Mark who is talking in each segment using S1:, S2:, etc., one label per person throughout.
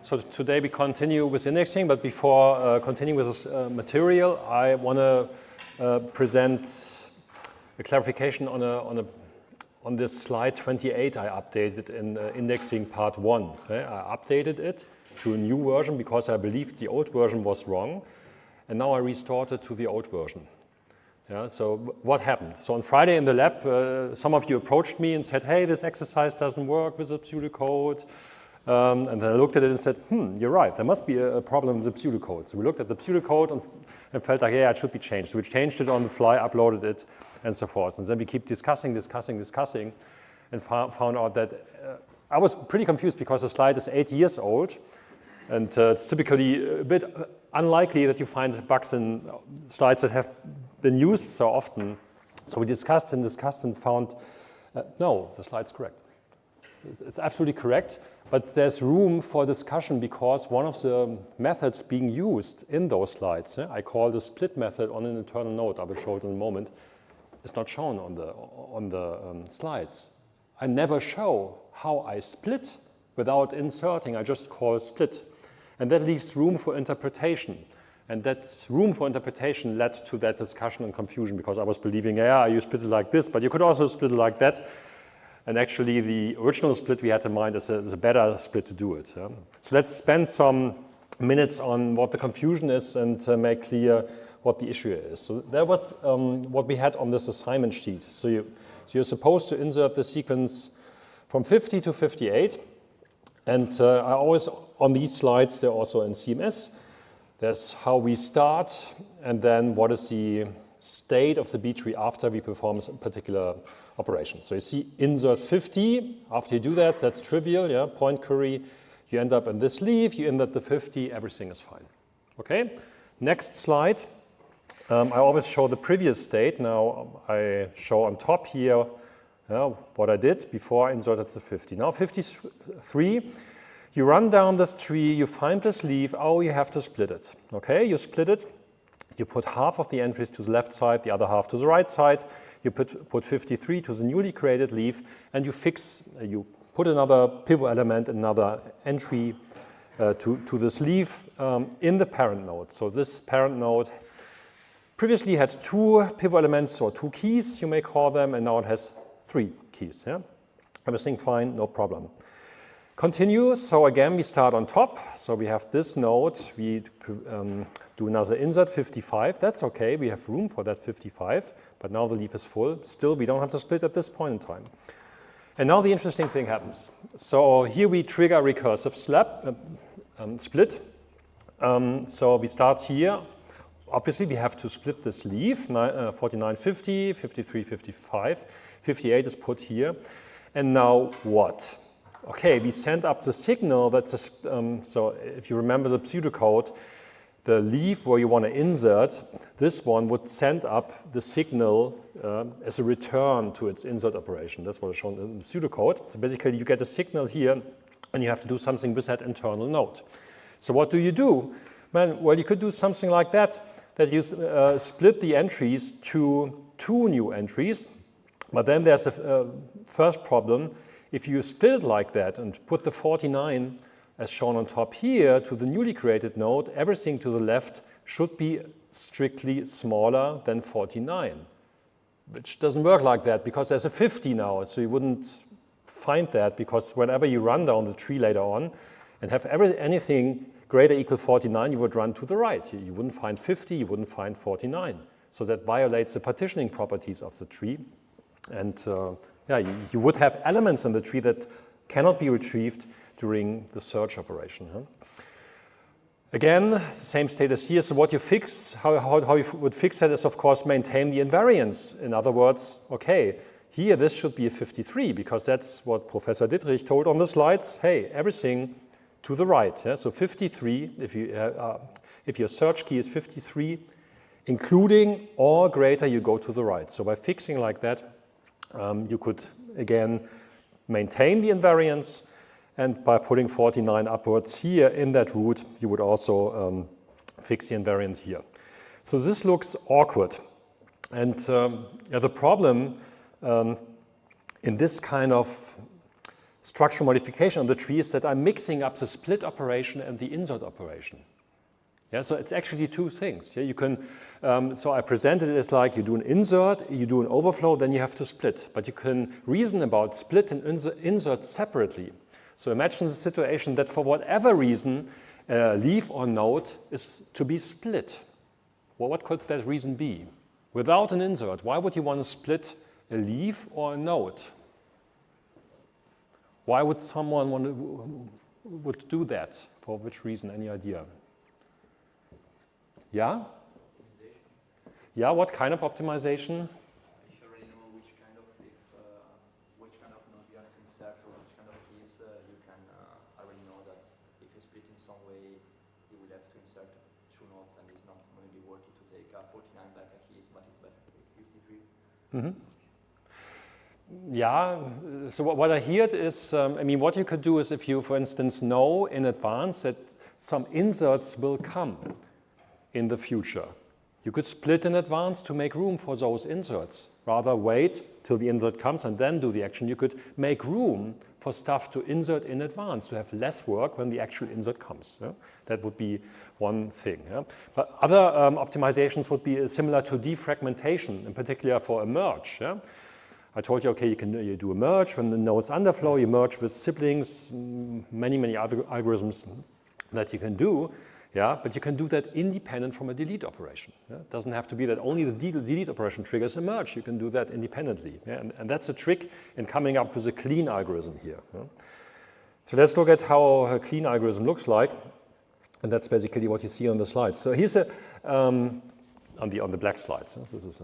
S1: So today we continue with indexing, but before continuing with this material, I want to present a clarification on this slide 28 I updated in indexing part 1. Okay? I updated it to a new version because I believed the old version was wrong, and now I restored it to the old version. Yeah, so what happened? So on Friday in the lab, some of you approached me and said, hey, this exercise doesn't work with the pseudocode. And then I looked at it and said, you're right, there must be a problem with the pseudocode. So we looked at the pseudocode and felt like, yeah, it should be changed. So we changed it on the fly, uploaded it, and so forth. And then we keep discussing, and found out that I was pretty confused because the slide is 8 years old. And it's typically a bit unlikely that you find bugs in slides that have been used so often. So we discussed and found, no, the slide's correct. It's absolutely correct, but there's room for discussion because one of the methods being used in those slides, I call the split method on an internal node, I will show it in a moment, is not shown on the slides. I never show how I split without inserting, I just call split. And that leaves room for interpretation. And that room for interpretation led to that discussion and confusion because I was believing, yeah, you split it like this, but you could also split it like that. And actually, the original split we had in mind is a better split to do it. Yeah? So let's spend some minutes on what the confusion is and make clear what the issue is. So that was what we had on this assignment sheet. So you're supposed to insert the sequence from 50 to 58. And I always, on these slides, they're also in CMS. There's how we start, and then what is the state of the B tree after we perform a particular operation. So you see insert 50. After you do that, that's trivial, yeah, point query. You end up in this leaf, you insert the 50, everything is fine. Okay, next slide. I always show the previous state. Now I show on top here what I did before I inserted the 50. Now 53, you run down this tree, you find this leaf, you have to split it. Okay, you split it, you put half of the entries to the left side, the other half to the right side, you put 53 to the newly created leaf, and you put another pivot element, another entry to this leaf in the parent node. So this parent node previously had 2 pivot elements or 2 keys, you may call them, and now it has 3 keys. Yeah? Everything fine, no problem. Continue, so again we start on top. So we have this node, we do another insert 55. That's okay, we have room for that 55, but now the leaf is full. Still, we don't have to split at this point in time. And now the interesting thing happens. So here we trigger recursive split. So we start here. Obviously, we have to split this leaf, 49, 50, 53, 55. 58 is put here. And now what? Okay, we send up the signal that's so if you remember the pseudocode, the leaf where you want to insert, this one would send up the signal as a return to its insert operation. That's what is shown in the pseudocode. So basically you get a signal here and you have to do something with that internal node. So what do? Well, you could do something like that you split the entries to 2 new entries, but then there's a first problem. If you split it like that and put the 49 as shown on top here to the newly created node, everything to the left should be strictly smaller than 49, which doesn't work like that because there's a 50 now, so you wouldn't find that because whenever you run down the tree later on and have anything greater equal 49, you would run to the right. You wouldn't find 50, you wouldn't find 49. So that violates the partitioning properties of the tree. And you would have elements in the tree that cannot be retrieved during the search operation. Huh? Again, same status here. So what you fix, how you would fix that is, of course, maintain the invariance. In other words, okay, here this should be a 53 because that's what Professor Dittrich told on the slides. Hey, everything to the right. Yeah? So 53, if your search key is 53, including or greater, you go to the right. So by fixing like that, you could, again, maintain the invariance, and by putting 49 upwards here in that root, you would also fix the invariance here. So this looks awkward. And the problem in this kind of structural modification on the tree is that I'm mixing up the split operation and the insert operation. Yeah, so it's actually two things. Yeah, you can, so I presented it as like you do an insert, you do an overflow, then you have to split. But you can reason about split and insert separately. So imagine the situation that for whatever reason, a leaf or node is to be split. Well, what could that reason be? Without an insert, why would you want to split a leaf or a node? Why would someone would do that? For which reason? Any idea? Yeah? Yeah, what kind of optimization?
S2: If you already know which kind of node you have to insert or which kind of keys, you can already know that if you split in some way, you will have to insert two nodes, and it's not going to be worth it to take 49 back a keys, but it's better to take 53.
S1: Mm-hmm. Yeah, so what I heard is, I mean, what you could do is if you, for instance, know in advance that some inserts will come in the future, you could split in advance to make room for those inserts. Rather wait till the insert comes and then do the action. You could make room for stuff to insert in advance, to have less work when the actual insert comes. Yeah? That would be one thing. Yeah? But other optimizations would be similar to defragmentation, in particular for a merge. Yeah? I told you, okay, you do a merge. When the nodes underflow, you merge with siblings, many other algorithms that you can do. Yeah, but you can do that independent from a delete operation. Yeah? It doesn't have to be that only the delete operation triggers a merge. You can do that independently. Yeah? And that's a trick in coming up with a clean algorithm here. Yeah? So let's look at how a clean algorithm looks like. And that's basically what you see on the slides. So here's a, on the black slides. This is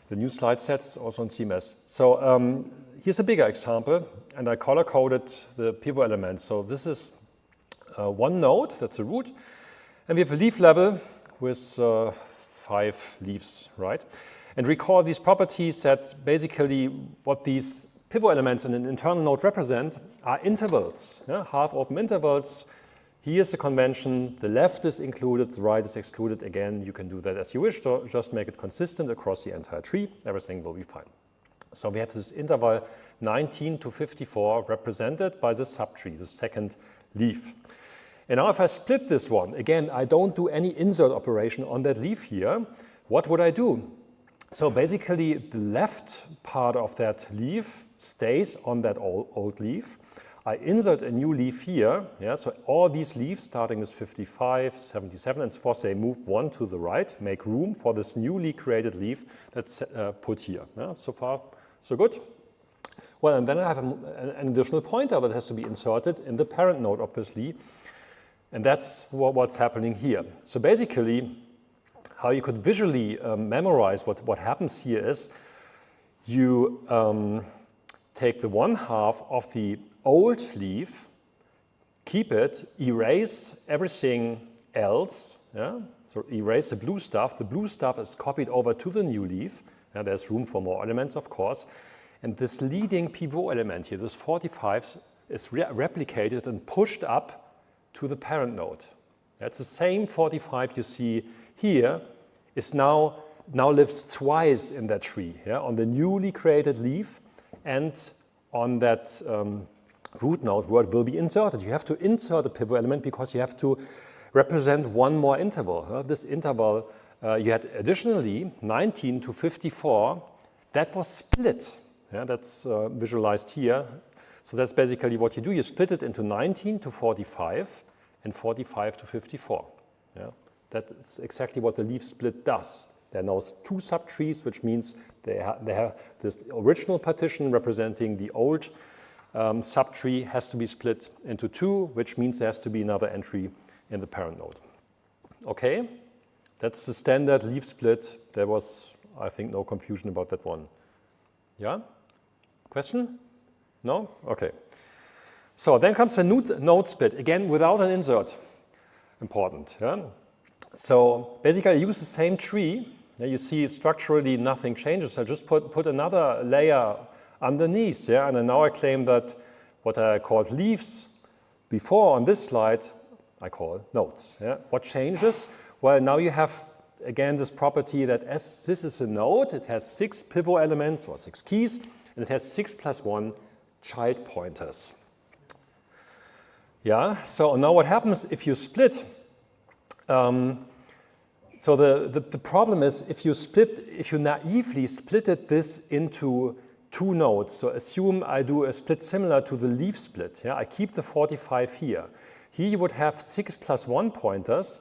S1: the new slide set is also on CMS. So here's a bigger example, and I color-coded the pivot elements. So this is one node, that's a root, and we have a leaf level with 5 leaves, right? And recall these properties that basically what these pivot elements in an internal node represent are intervals, yeah? Half-open intervals. Here's the convention, the left is included, the right is excluded. Again, you can do that as you wish, so just make it consistent across the entire tree, everything will be fine. So we have this interval 19 to 54 represented by the subtree, the second leaf. And now if I split this one, again, I don't do any insert operation on that leaf here. What would I do? So basically, the left part of that leaf stays on that old leaf. I insert a new leaf here. Yeah, so all these leaves, starting with 55, 77, and so forth, they move one to the right, make room for this newly created leaf that's put here. Yeah, so far, so good. Well, and then I have an additional pointer that has to be inserted in the parent node, obviously. And that's what's happening here. So basically, how you could visually memorize what happens here is you take the one half of the old leaf, keep it, erase everything else. Yeah? So erase the blue stuff. The blue stuff is copied over to the new leaf. Yeah, there's room for more elements, of course. And this leading pivot element here, this 45, is replicated and pushed up to the parent node. That's the same 45 you see here is now lives twice in that tree, yeah? On the newly created leaf and on that root node where it will be inserted. You have to insert a pivot element because you have to represent one more interval. This interval, you had additionally 19 to 54, that was split. Yeah, that's visualized here. So that's basically what you do. You split it into 19 to 45 and 45 to 54. Yeah? That's exactly what the leaf split does. There are now 2 subtrees, which means they have this original partition representing the old subtree has to be split into 2, which means there has to be another entry in the parent node. Okay, that's the standard leaf split. There was, I think, no confusion about that one. Yeah? Question? No? Okay. So then comes the node split, again without an insert. Important. Yeah? So basically I use the same tree. You see structurally nothing changes. I just put another layer underneath. Yeah? And now I claim that what I called leaves before on this slide, I call nodes. Yeah? What changes? Well, now you have again this property that as this is a node, it has 6 pivot elements or 6 keys, and it has 6 plus 1, child pointers. Yeah, so now what happens if you split? So the problem is if you naively splitted this into two nodes, so assume I do a split similar to the leaf split, yeah? I keep the 45 here. Here you would have 6 plus 1 pointers,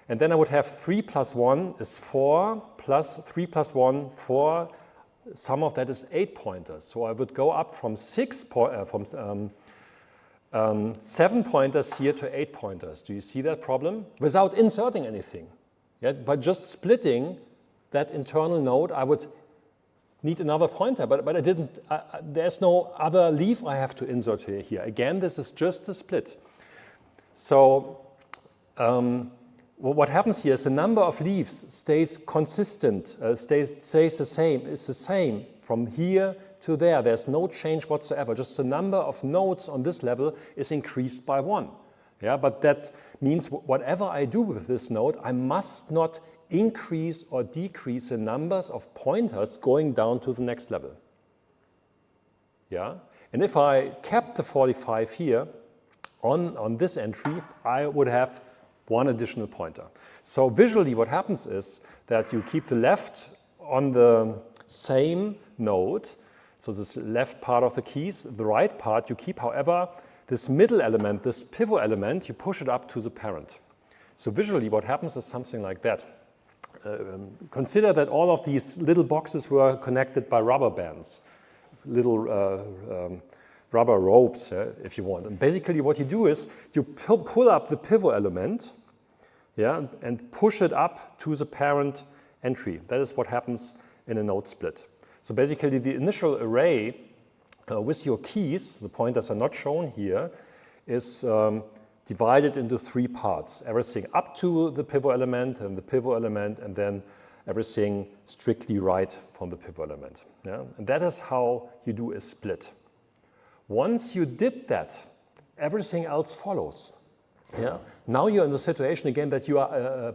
S1: and then I would have 3 plus 1 is 4, plus 3 plus 1, 4, sum of that is 8 pointers. So I would go up from 7 pointers here to 8 pointers. Do you see that problem? Without inserting anything. Yeah, by just splitting that internal node, I would need another pointer, but I didn't, there's no other leaf I have to insert here. Again, this is just a split. So what happens here is the number of leaves stays consistent, stays the same. It's the same from here to there. There's no change whatsoever. Just the number of nodes on this level is increased by 1. Yeah, but that means whatever I do with this node, I must not increase or decrease the numbers of pointers going down to the next level. Yeah, and if I kept the 45 here on this entry, I would have one additional pointer. So visually what happens is that you keep the left on the same node, so this left part of the keys, the right part you keep, however, this middle element, this pivot element, you push it up to the parent. So visually what happens is something like that. Consider that all of these little boxes were connected by rubber bands, little rubber ropes, if you want. And basically what you do is you pull up the pivot element, yeah, and push it up to the parent entry. That is what happens in a node split. So basically the initial array with your keys, the pointers are not shown here, is divided into 3 parts. Everything up to the pivot element, and then everything strictly right from the pivot element. Yeah? And that is how you do a split. Once you did that, everything else follows. Yeah? Now you're in the situation again that you are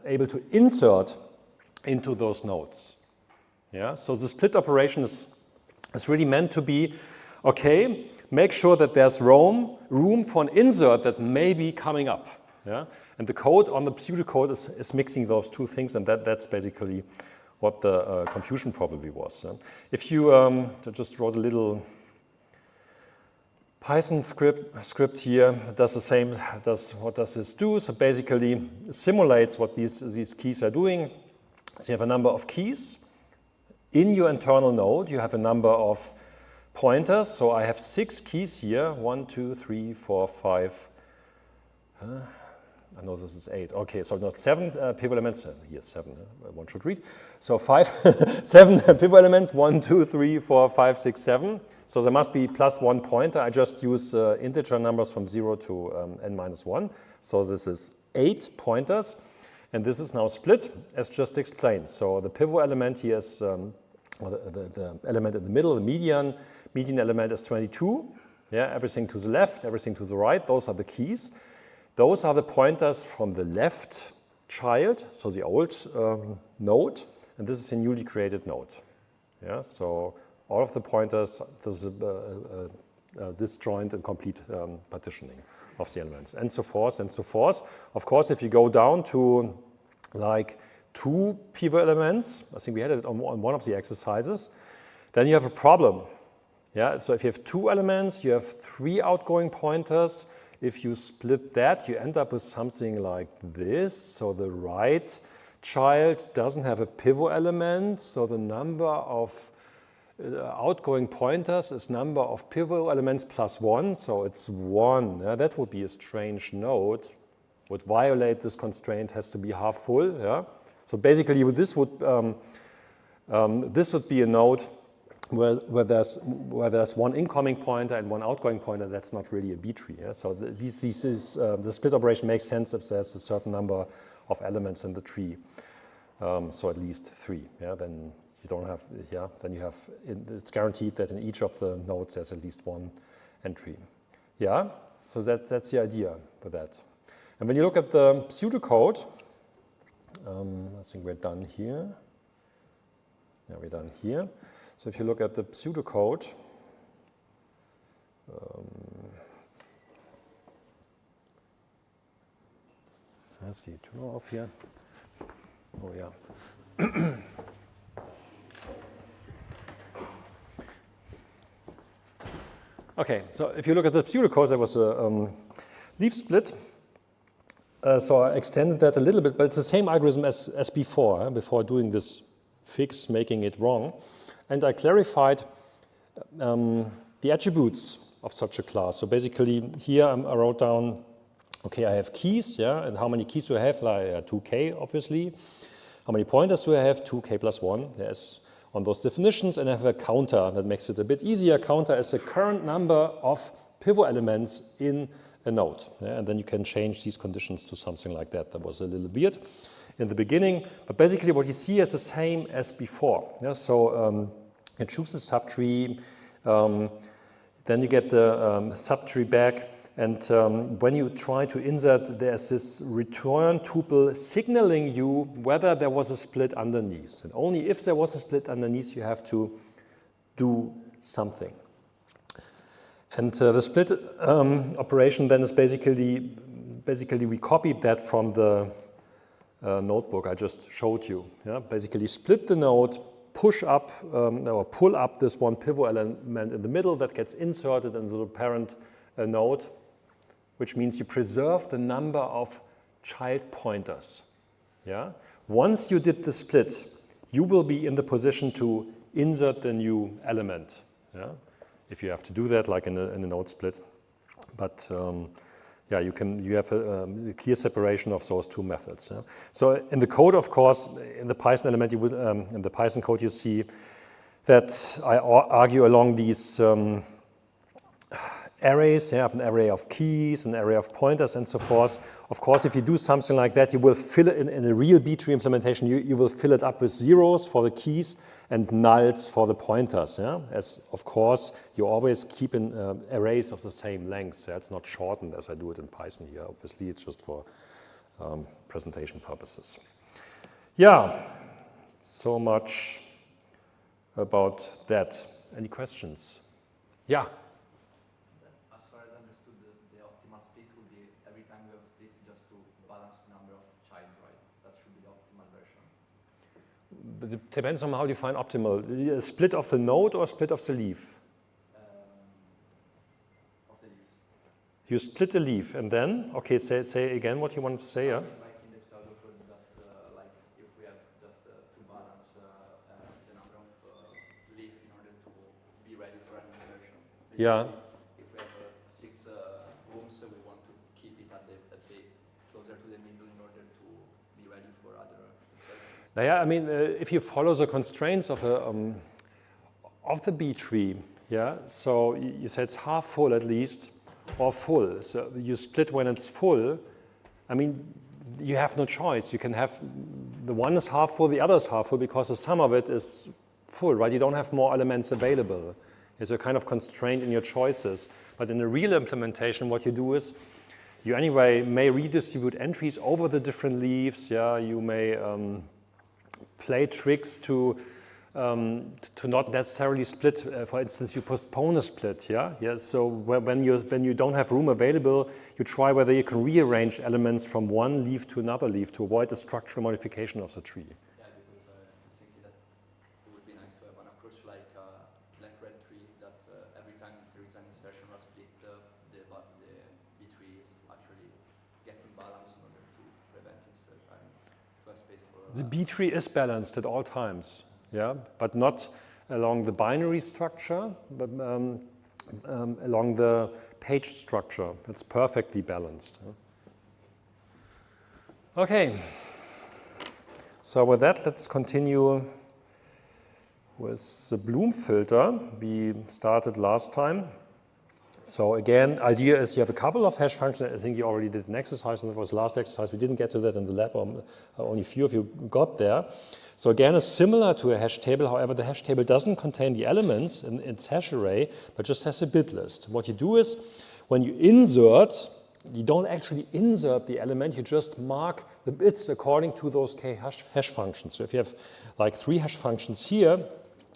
S1: able to insert into those nodes. Yeah? So the split operation is really meant to be, okay, make sure that there's room for an insert that may be coming up. Yeah? And the code on the pseudocode is mixing those two things, and that's basically what the confusion probably was. If you I just wrote a little Python script here that does the same. What does this do? So basically simulates what these keys are doing. So you have a number of keys. In your internal node, you have a number of pointers. So I have 6 keys here. 1, 2, 3, 4, 5. I know this is 8. Okay, so not 7 pivot elements. Here's 7. One should read. So 7 pivot elements. 1, 2, 3, 4, 5, 6, 7. So there must be plus 1 pointer. I just use integer numbers from 0 to n-1. So this is 8 pointers. And this is now split, as just explained. So the pivot element here is the element in the middle, the median element is 22. Yeah, everything to the left, everything to the right, those are the keys. Those are the pointers from the left child, so the old node, and this is a newly created node. Yeah, so all of the pointers, this is disjoint and complete partitioning of the elements, and so forth and so forth. Of course, if you go down to like 2 pivot elements, I think we had it on one of the exercises, then you have a problem. Yeah, so if you have 2 elements, you have 3 outgoing pointers. If you split that, you end up with something like this. So the right child doesn't have a pivot element, so the number of outgoing pointers is number of pivot elements plus 1, so it's 1. Yeah, that would be a strange node. Would violate this constraint, has to be half full. Yeah? So basically this would be a node where there's 1 incoming pointer and 1 outgoing pointer. That's not really a B tree. Yeah? So the split operation makes sense if there's a certain number of elements in the tree. So at least 3. Yeah? Then you don't have, yeah, then you have, it's guaranteed that in each of the nodes there's at least 1 entry. Yeah, so that's the idea for that. And when you look at the pseudocode, I think we're done here. Yeah, we're done here. So if you look at the pseudocode, Let's see, turn off here. Oh yeah. Okay, so if you look at the pseudocode, there was a leaf split. So I extended that a little bit, but it's the same algorithm as before, before doing this fix, making it wrong. And I clarified the attributes of such a class. So basically here I wrote down, okay, I have keys, yeah, and how many keys do I have? Like 2k, obviously. How many pointers do I have? 2k plus 1, yes, on those definitions. And I have a counter that makes it a bit easier. Counter is the current number of pivot elements in a node. Yeah? And then you can change these conditions to something like that. That was a little weird in the beginning. But basically what you see is the same as before. Yeah? So you choose the subtree, then you get the subtree back. And when you try to insert, there's this return tuple signaling you whether there was a split underneath. And only if there was a split underneath, you have to do something. And the split operation then is basically we copied that from the notebook I just showed you. Yeah? Basically split the node, push up or pull up this one pivot element in the middle that gets inserted into the parent node, which means you preserve the number of child pointers. Yeah? Once you did the split, you will be in the position to insert the new element. Yeah? If you have to do that, like in a node split. But yeah, you have a clear separation of those two methods. Yeah? So in the code, of course, in the Python element, you would, in the Python code, you see that I argue along these arrays. You have an array of keys, an array of pointers, and so forth. Of course, if you do something like that, you will fill it in a real B-tree implementation. You will fill it up with zeros for the keys and nulls for the pointers. Yeah? As of course, you always keep in arrays of the same length. Yeah? It's not shortened as I do it in Python here. Obviously, it's just for presentation purposes. Yeah, so much about that. Any questions? Yeah.
S2: As far as I understood, the optimal split would be every time we have a split just to balance the number of child, right? That should be the optimal version.
S1: But it depends on how you define optimal. A split of the node or split of the leaf?
S2: Of the leaves.
S1: You split the leaf and then, okay, say again what you wanted to say, yeah?
S2: Like in the pseudocode that, like if we have just to balance the number of leaf in order to be ready for an insertion.
S1: Yeah.
S2: If we have 6 rooms, we want to keep it at the, let's say, closer to the middle in order to be ready for other insertions.
S1: Now, yeah, I mean, if you follow the constraints of the B tree, yeah, so you say it's half full at least, or full. So you split when it's full. I mean, you have no choice. You can have the one is half full, the other is half full, because the sum of it is full, right? You don't have more elements available. It's a kind of constraint in your choices. But in a real implementation, what you do is you anyway may redistribute entries over the different leaves. Yeah, you may play tricks to not necessarily split. For instance, you postpone a split. Yeah. So when you don't have room available, you try whether you can rearrange elements from one leaf to another leaf to avoid the structural modification of the tree.
S2: Yeah, because I was thinking that it would be nice to have an approach like black-red tree that every time there is an insertion or split, the B tree is actually getting balanced in order to prevent insert and to have space for.
S1: The B tree is balanced at all times. Yeah, but not along the binary structure, but along the page structure. It's perfectly balanced. Okay, so with that, let's continue with the Bloom filter we started last time. So again, idea is you have a couple of hash functions. I think you already did an exercise, and that was the last exercise. We didn't get to that in the lab, or only a few of you got there. So again, it's similar to a hash table. However, the hash table doesn't contain the elements in its hash array, but just has a bit list. What you do is, when you insert, you don't actually insert the element, you just mark the bits according to those k hash functions. So if you have like 3 hash functions here,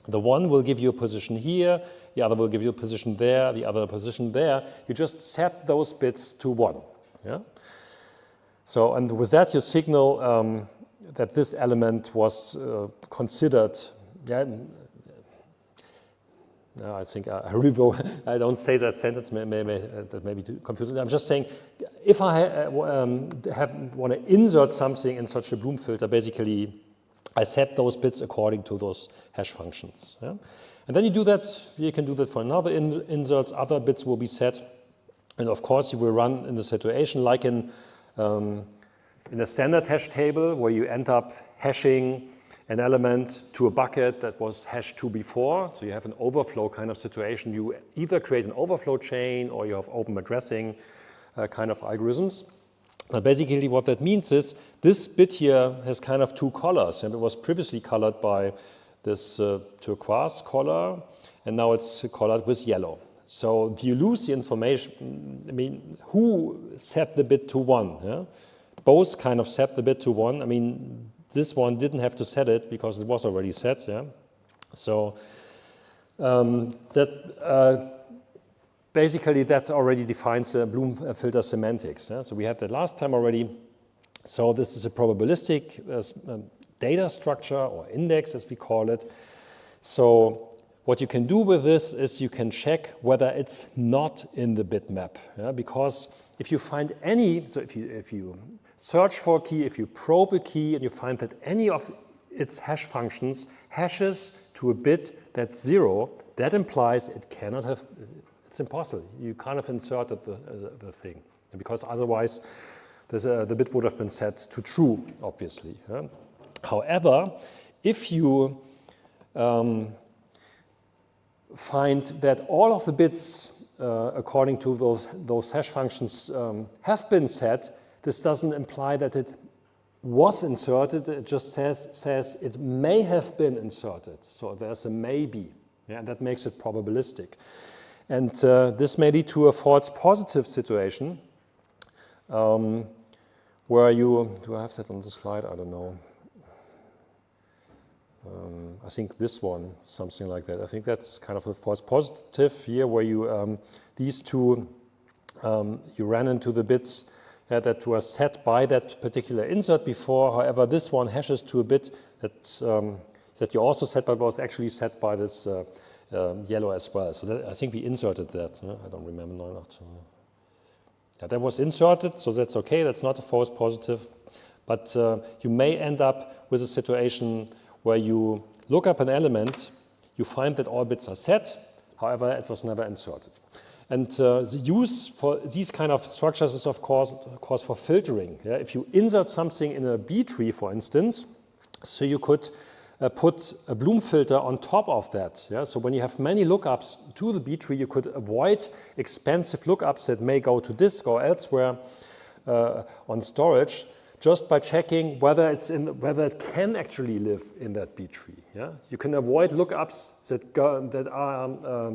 S1: the one will give you a position here, the other will give you a position there, the other position there. You just set those bits to 1. Yeah? So, and with that you signal that this element was considered. Yeah, no, I think I don't say that sentence, that may be too confusing. I'm just saying, if I want to insert something in such a Bloom filter, basically I set those bits according to those hash functions. Yeah? And then you do that, you can do that for another inserts, other bits will be set. And of course you will run in the situation like in a standard hash table where you end up hashing an element to a bucket that was hashed to before. So you have an overflow kind of situation. You either create an overflow chain or you have open addressing kind of algorithms. But basically what that means is this bit here has kind of 2 colors, and it was previously colored by this turquoise color, and now it's colored with yellow. So if you lose the information, I mean, who set the bit to 1? Yeah? Both kind of set the bit to 1. I mean, this one didn't have to set it because it was already set. Yeah? So basically that already defines the Bloom filter semantics. Yeah? So we had that last time already. So this is a probabilistic data structure or index as we call it. So what you can do with this is you can check whether it's not in the bitmap. Yeah? Because if you find any, so if you search for a key, if you probe a key and you find that any of its hash functions hashes to a bit that's 0, that implies it cannot have, it's impossible. You can't have inserted the thing. And because otherwise the bit would have been set to true, obviously. Yeah? However, if you find that all of the bits according to those hash functions have been set, this doesn't imply that it was inserted, it just says it may have been inserted. So there's a maybe, yeah, and that makes it probabilistic. And this may lead to a false positive situation where you, do I have that on the slide? I don't know. I think this one, something like that. I think that's kind of a false positive here where you, these two, you ran into the bits that were set by that particular insert before. However, this one hashes to a bit that you also set, but was actually set by this yellow as well. So that, I think we inserted that. I don't remember now. Yeah, that was inserted, so that's okay. That's not a false positive. But you may end up with a situation where you look up an element, you find that all bits are set, however, it was never inserted. And the use for these kind of structures is, of course for filtering. Yeah? If you insert something in a B tree, for instance, so you could put a Bloom filter on top of that. Yeah? So when you have many lookups to the B tree, you could avoid expensive lookups that may go to disk or elsewhere on storage, just by checking whether it can actually live in that B tree. Yeah? You can avoid lookups that are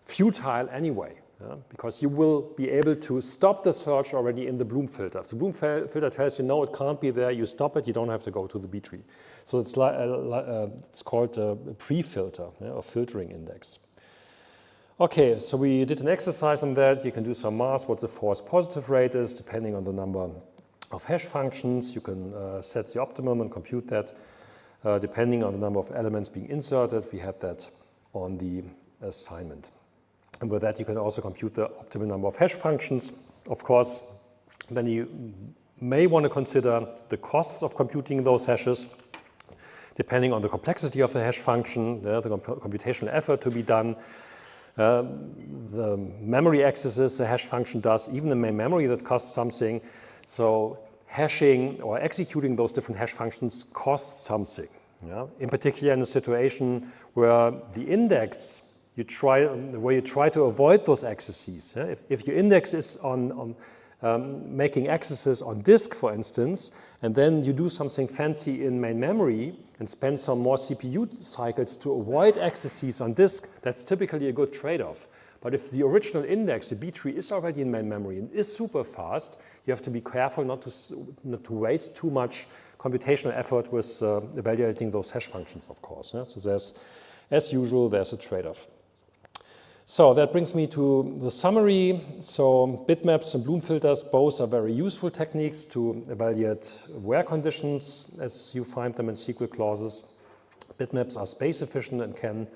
S1: futile anyway, yeah? Because you will be able to stop the search already in the Bloom filter. If the Bloom filter tells you no, it can't be there, you stop it, you don't have to go to the B tree. So it's it's called a pre-filter, yeah, or filtering index. Okay, so we did an exercise on that. You can do some math, what the false positive rate is, depending on the number of hash functions. You can set the optimum and compute that depending on the number of elements being inserted. We had that on the assignment. And with that, you can also compute the optimal number of hash functions. Of course, then you may want to consider the costs of computing those hashes, depending on the complexity of the hash function, the computational effort to be done, the memory accesses the hash function does, even the main memory that costs something. So hashing or executing those different hash functions costs something. Yeah? In particular, in a situation where the index where you try to avoid those accesses. Yeah? If your index is on making accesses on disk, for instance, and then you do something fancy in main memory and spend some more CPU cycles to avoid accesses on disk, that's typically a good trade-off. But if the original index, the B tree, is already in main memory and is super fast, you have to be careful not to waste too much computational effort with evaluating those hash functions, of course. Yeah? So there's, as usual, there's a trade-off. So that brings me to the summary. So bitmaps and Bloom filters both are very useful techniques to evaluate where conditions as you find them in SQL clauses. Bitmaps are space efficient and can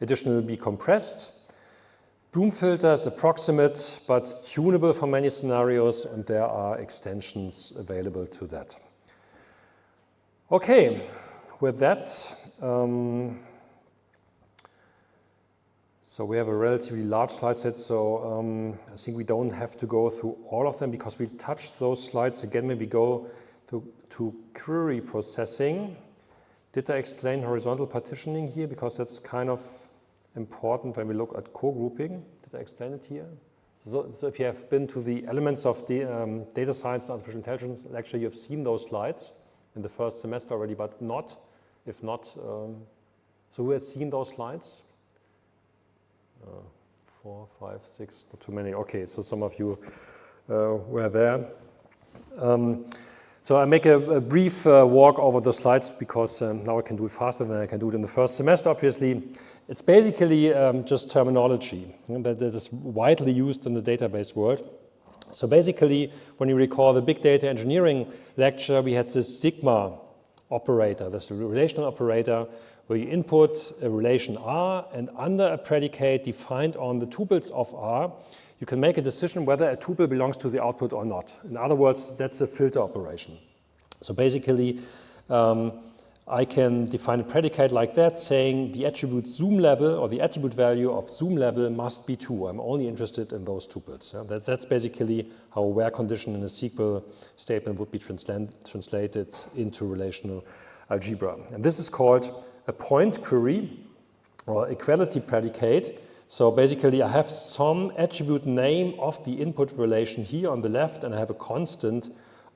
S1: additionally be compressed. Bloom filter is approximate but tunable for many scenarios, and there are extensions available to that. Okay, with that, so we have a relatively large slide set, so I think we don't have to go through all of them because we touched those slides. Again, maybe go to query processing. Did I explain horizontal partitioning here? Because that's kind of important when we look at co-grouping. Did I explain it here? So if you have been to the elements of the data science and artificial intelligence lecture, you've seen those slides in the first semester already, but not, if not, so who has seen those slides? 4, 5, 6, not too many. Okay, so some of you were there. So I make a brief walk over the slides because now I can do it faster than I can do it in the first semester, obviously. It's basically just terminology that is widely used in the database world. So basically, when you recall the big data engineering lecture, we had this sigma operator, this relational operator, where you input a relation R, and under a predicate defined on the tuples of R, you can make a decision whether a tuple belongs to the output or not. In other words, that's a filter operation. So basically, I can define a predicate like that, saying the attribute zoom level or the attribute value of zoom level must be 2. I'm only interested in those tuples. Yeah? That's basically how a where condition in a SQL statement would be translated into relational algebra. And this is called a point query or equality predicate. So basically, I have some attribute name of the input relation here on the left, and I have a constant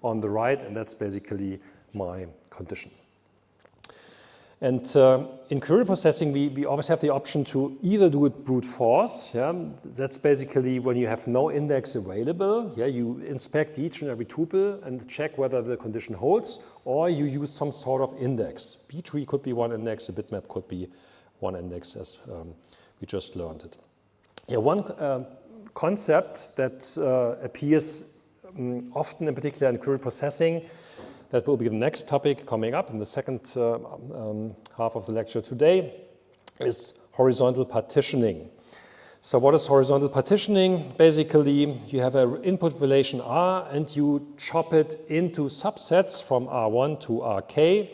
S1: on the right, and that's basically my condition. And in query processing, we always have the option to either do it brute force. Yeah? That's basically when you have no index available. Yeah? You inspect each and every tuple and check whether the condition holds, or you use some sort of index. B-tree could be one index, a bitmap could be one index, as we just learned it. Yeah, one concept that appears often, in particular in query processing, that will be the next topic coming up in the second half of the lecture today, is horizontal partitioning. So what is horizontal partitioning? Basically, you have an input relation R, and you chop it into subsets from R1 to RK,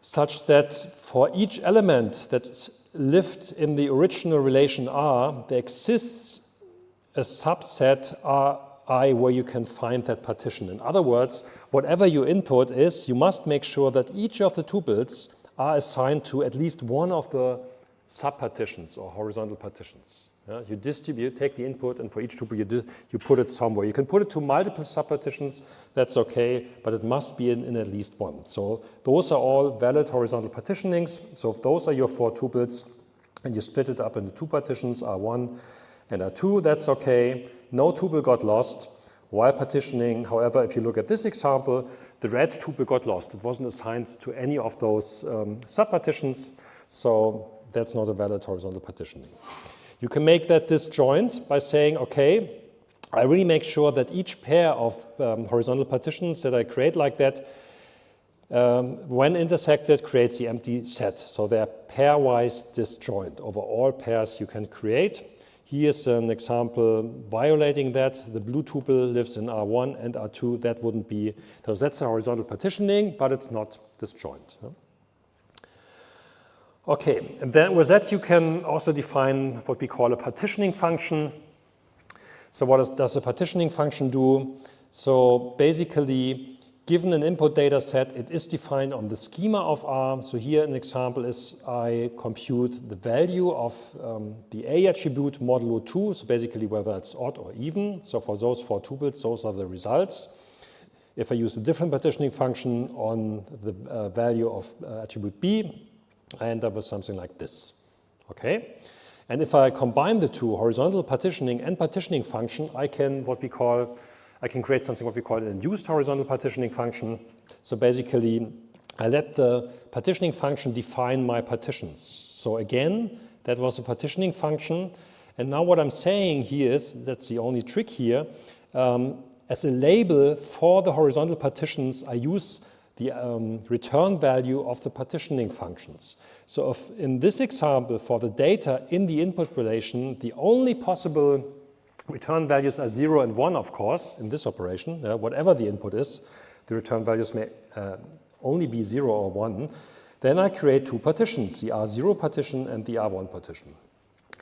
S1: such that for each element that lived in the original relation R, there exists a subset I where you can find that partition. In other words, whatever your input is, you must make sure that each of the tuples are assigned to at least one of the subpartitions or horizontal partitions. Yeah? You distribute, take the input, and for each tuple you put it somewhere. You can put it to multiple subpartitions, that's okay, but it must be in at least one. So those are all valid horizontal partitionings. So if those are your 4 tuples, and you split it up into 2 partitions, R1 and R2, that's okay. No tuple got lost while partitioning. However, if you look at this example, the red tuple got lost. It wasn't assigned to any of those subpartitions, so that's not a valid horizontal partitioning. You can make that disjoint by saying, okay, I really make sure that each pair of horizontal partitions that I create like that, when intersected, creates the empty set. So they're pairwise disjoint over all pairs you can create. Here's an example violating that. The blue tuple lives in R1 and R2. That wouldn't be, so that's a horizontal partitioning, but it's not disjoint. Okay, and then with that you can also define what we call a partitioning function. So what does a partitioning function do? So basically, given an input data set, it is defined on the schema of R. So here an example is I compute the value of the A attribute modulo 2, so basically whether it's odd or even. So for those 4 tuples, those are the results. If I use a different partitioning function on the value of attribute B, I end up with something like this. Okay? And if I combine the two, horizontal partitioning and partitioning function, I can create something what we call an induced horizontal partitioning function. So basically, I let the partitioning function define my partitions. So again, That was a partitioning function. And now what I'm saying here is, that's the only trick here, as a label for the horizontal partitions, I use the return value of the partitioning functions. So if in this example, for the data in the input relation, the only possible return values are 0 and 1, of course, in this operation. Whatever the input is, the return values may only be 0 or 1. Then I create two partitions, the R0 partition and the R1 partition.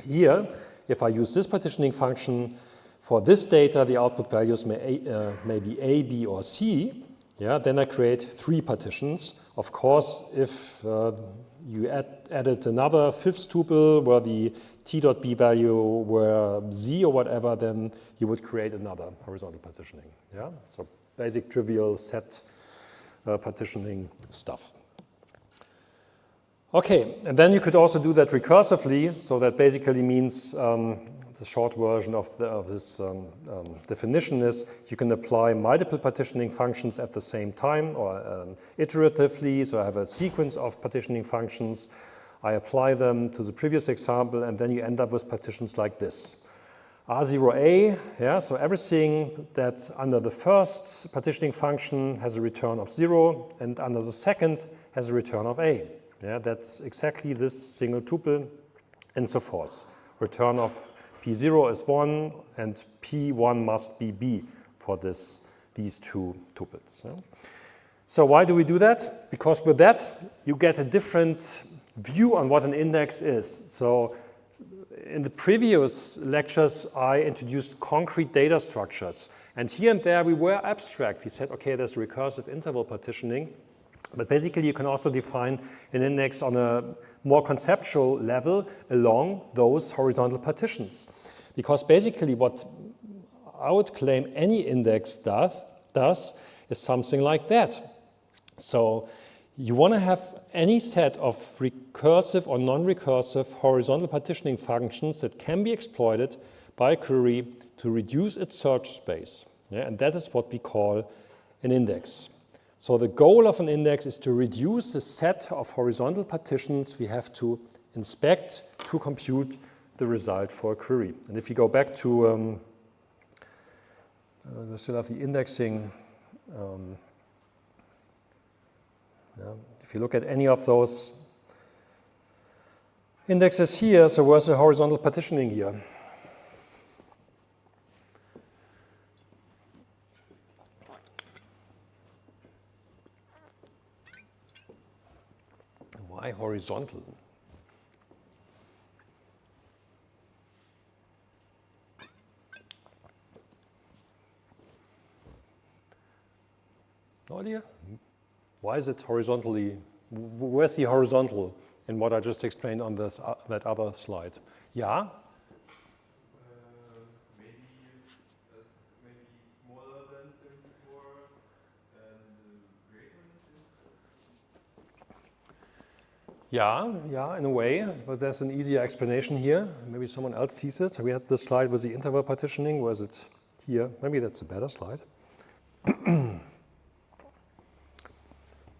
S1: Here, if I use this partitioning function, for this data, the output values may be A, B, or C. Yeah, then I create three partitions. Of course, if you added another fifth tuple where the T.B value were Z or whatever, then you would create another horizontal partitioning. Yeah, so basic trivial set partitioning stuff. Okay, and then you could also do that recursively. So that basically means the short version of this definition is you can apply multiple partitioning functions at the same time or iteratively. So I have a sequence of partitioning functions. I apply them to the previous example, and then you end up with partitions like this. R0A, yeah, so everything that under the first partitioning function has a return of 0, and under the second has a return of A. Yeah, that's exactly this single tuple, and so forth. Return of P0 is 1, and P1 must be B for these two tuples. Yeah. So why do we do that? Because with that, you get a different view on what an index is. So in the previous lectures, I introduced concrete data structures. And here and there, we were abstract. We said, okay, there's recursive interval partitioning. But basically, you can also define an index on a more conceptual level along those horizontal partitions. Because basically, what I would claim any index does is something like that. So you want to have any set of recursive or non-recursive horizontal partitioning functions that can be exploited by a query to reduce its search space. Yeah, and that is what we call an index. So the goal of an index is to reduce the set of horizontal partitions we have to inspect to compute the result for a query. And if you go back to, we still have the indexing. If you look at any of those indexes here, so where's the horizontal partitioning here? Why horizontal? No idea? Why is it horizontally? Where's the horizontal in what I just explained on this, that other slide? Yeah?
S3: Maybe smaller than 74 and greater than 74?
S1: Yeah, in a way, but there's an easier explanation here. Maybe someone else sees it. We had the slide with the interval partitioning. Where is it? Here. Maybe that's a better slide.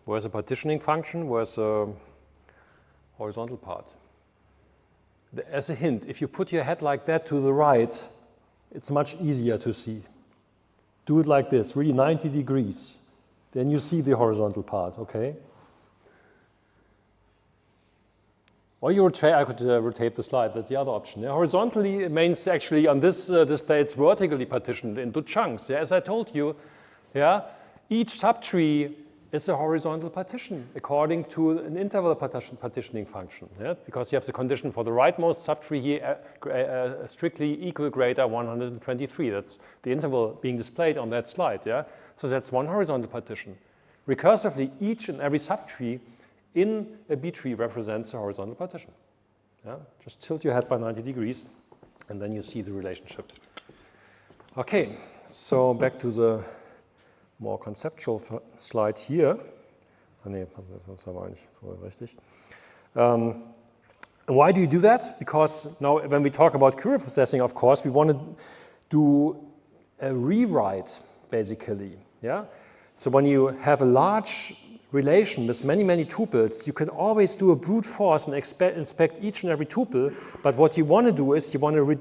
S1: Where's the partitioning function? Where's the horizontal part? As a hint, if you put your head like that to the right, it's much easier to see. Do it like this, really 90 degrees. Then you see the horizontal part, okay? Or you rotate, I could rotate the slide, that's the other option. Yeah, horizontally, it means actually on this display, it's vertically partitioned into chunks. Yeah, as I told you, yeah, each subtree is a horizontal partition according to an interval partitioning function. Yeah? Because you have the condition for the rightmost subtree here, strictly equal greater 123. That's the interval being displayed on that slide. Yeah? So that's one horizontal partition. Recursively, each and every subtree in a B tree represents a horizontal partition. Yeah? Just tilt your head by 90 degrees, and then you see the relationship. Okay, so back to the more conceptual slide here. Why do you do that? Because now when we talk about query processing, of course, we want to do a rewrite, basically. Yeah? So when you have a large relation with many, many tuples, you can always do a brute force and inspect each and every tuple. But what you want to do is you want to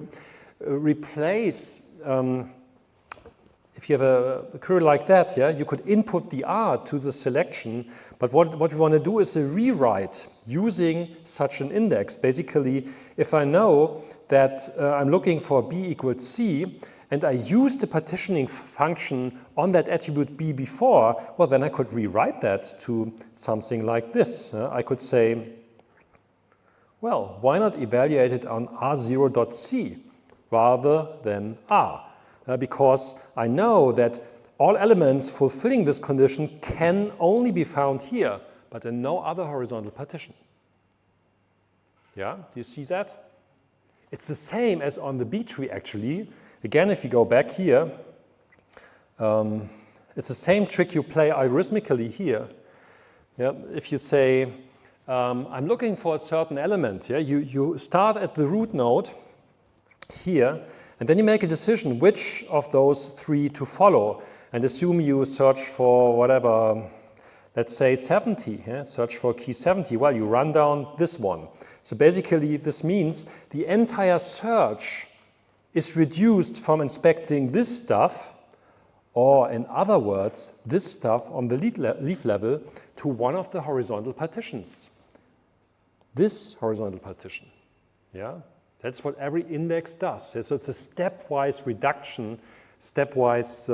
S1: replace, if you have a query like that, yeah, you could input the R to the selection. But what we want to do is a rewrite using such an index. Basically, if I know that I'm looking for B equals C, and I use the partitioning function on that attribute B before, well, then I could rewrite that to something like this. I could say, well, why not evaluate it on R0.C rather than R? Because I know that all elements fulfilling this condition can only be found here, but in no other horizontal partition. Yeah, do you see that? It's the same as on the B tree, actually. Again, if you go back here, it's the same trick you play algorithmically here. Yeah, if you say, I'm looking for a certain element, yeah, you start at the root node here, and then you make a decision which of those three to follow, and assume you search for whatever, let's say 70, yeah? Search for key 70. Well, you run down this one. So basically, this means the entire search is reduced from inspecting this stuff, or in other words, this stuff on the leaf level, to one of the horizontal partitions. This horizontal partition. Yeah? That's what every index does. So it's a stepwise reduction, stepwise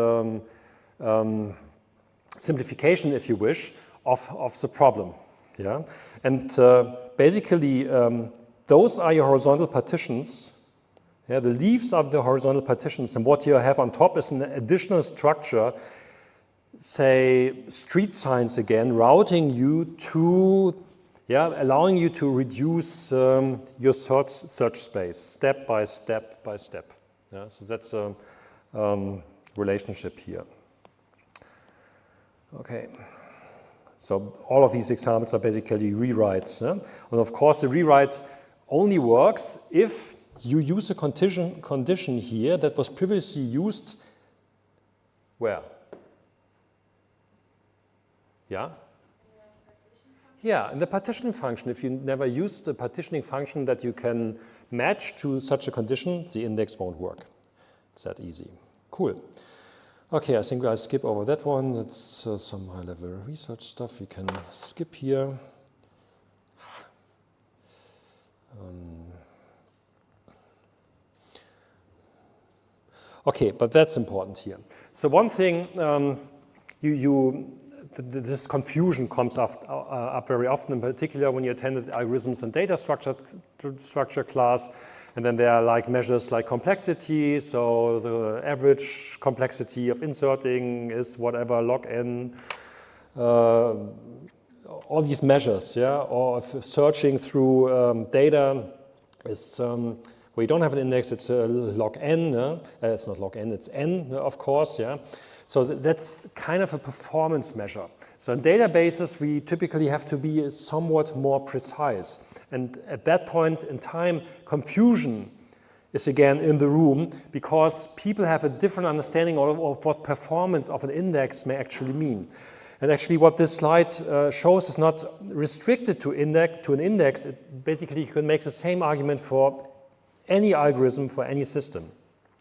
S1: simplification, if you wish, of the problem. Yeah? And basically, those are your horizontal partitions. Yeah, the leaves are the horizontal partitions, and what you have on top is an additional structure, say street signs again, routing you to, yeah, allowing you to reduce your search space step by step by step. Yeah, so that's a relationship here. Okay, so all of these examples are basically rewrites. Yeah? And of course, the rewrite only works if you use a condition here that was previously used where? Yeah? Yeah, in the partitioning function. If you never use the partitioning function that you can match to such a condition, the index won't work. It's that easy. Cool. Okay, I think I'll skip over that one. That's some high-level research stuff. You can skip here. Okay, but that's important here. So one thing, this confusion comes up very often, in particular when you attended algorithms and data structure class, and then there are like measures like complexity. So the average complexity of inserting is whatever log n, all these measures, yeah, or if searching through data is where you don't have an index, it's log n. It's not log n, it's n, of course. Yeah. So that's kind of a performance measure. So in databases, we typically have to be somewhat more precise. And at that point in time, confusion is again in the room because people have a different understanding of what performance of an index may actually mean. And actually what this slide shows is not restricted to an index. It basically, you can make the same argument for any algorithm for any system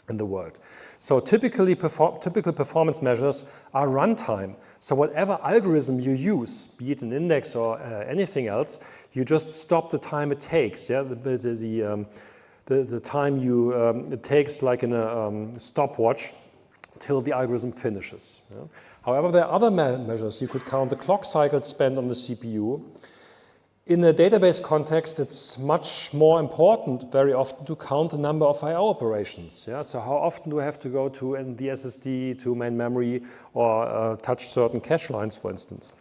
S1: in the world. So typical performance measures are runtime. So whatever algorithm you use, be it an index or anything else, you just stop the time it takes. Yeah, the time it takes, like in a stopwatch, till the algorithm finishes. Yeah? However, there are other measures. You could count the clock cycle spent on the CPU. In a database context, it's much more important very often to count the number of I/O operations. Yeah? So how often do I have to go to the SSD, to main memory, or touch certain cache lines, for instance.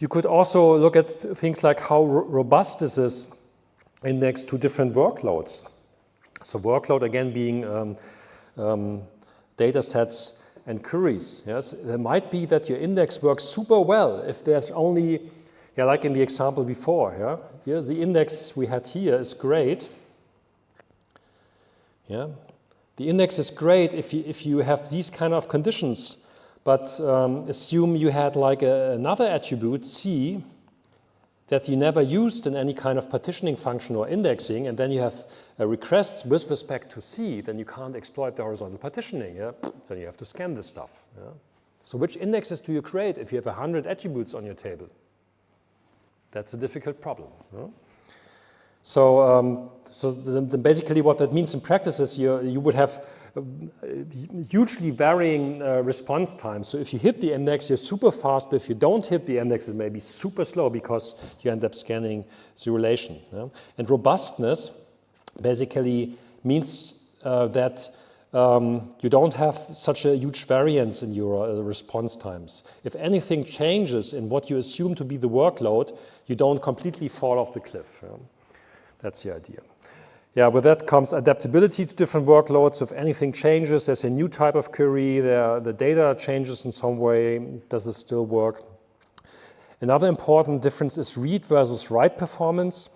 S1: You could also look at things like how robust is this index to different workloads. So workload, again, being data sets and queries. Yes? It might be that your index works super well if there's only, yeah, like in the example before, yeah? Here, the index we had here is great. Yeah? The index is great if you have these kind of conditions, but assume you had like another attribute, C, that you never used in any kind of partitioning function or indexing, and then you have requests with respect to C, then you can't exploit the horizontal partitioning. Yeah? Then you have to scan this stuff. Yeah? So which indexes do you create if you have 100 attributes on your table? That's a difficult problem. Yeah? So, basically what that means in practice is you would have hugely varying response times. So if you hit the index, you're super fast, but if you don't hit the index, it may be super slow because you end up scanning the relation. Yeah? And robustness basically means that you don't have such a huge variance in your response times. If anything changes in what you assume to be the workload, you don't completely fall off the cliff. Yeah? That's the idea. Yeah, with that comes adaptability to different workloads. If anything changes, there's a new type of query, the data changes in some way, does it still work? Another important difference is read versus write performance.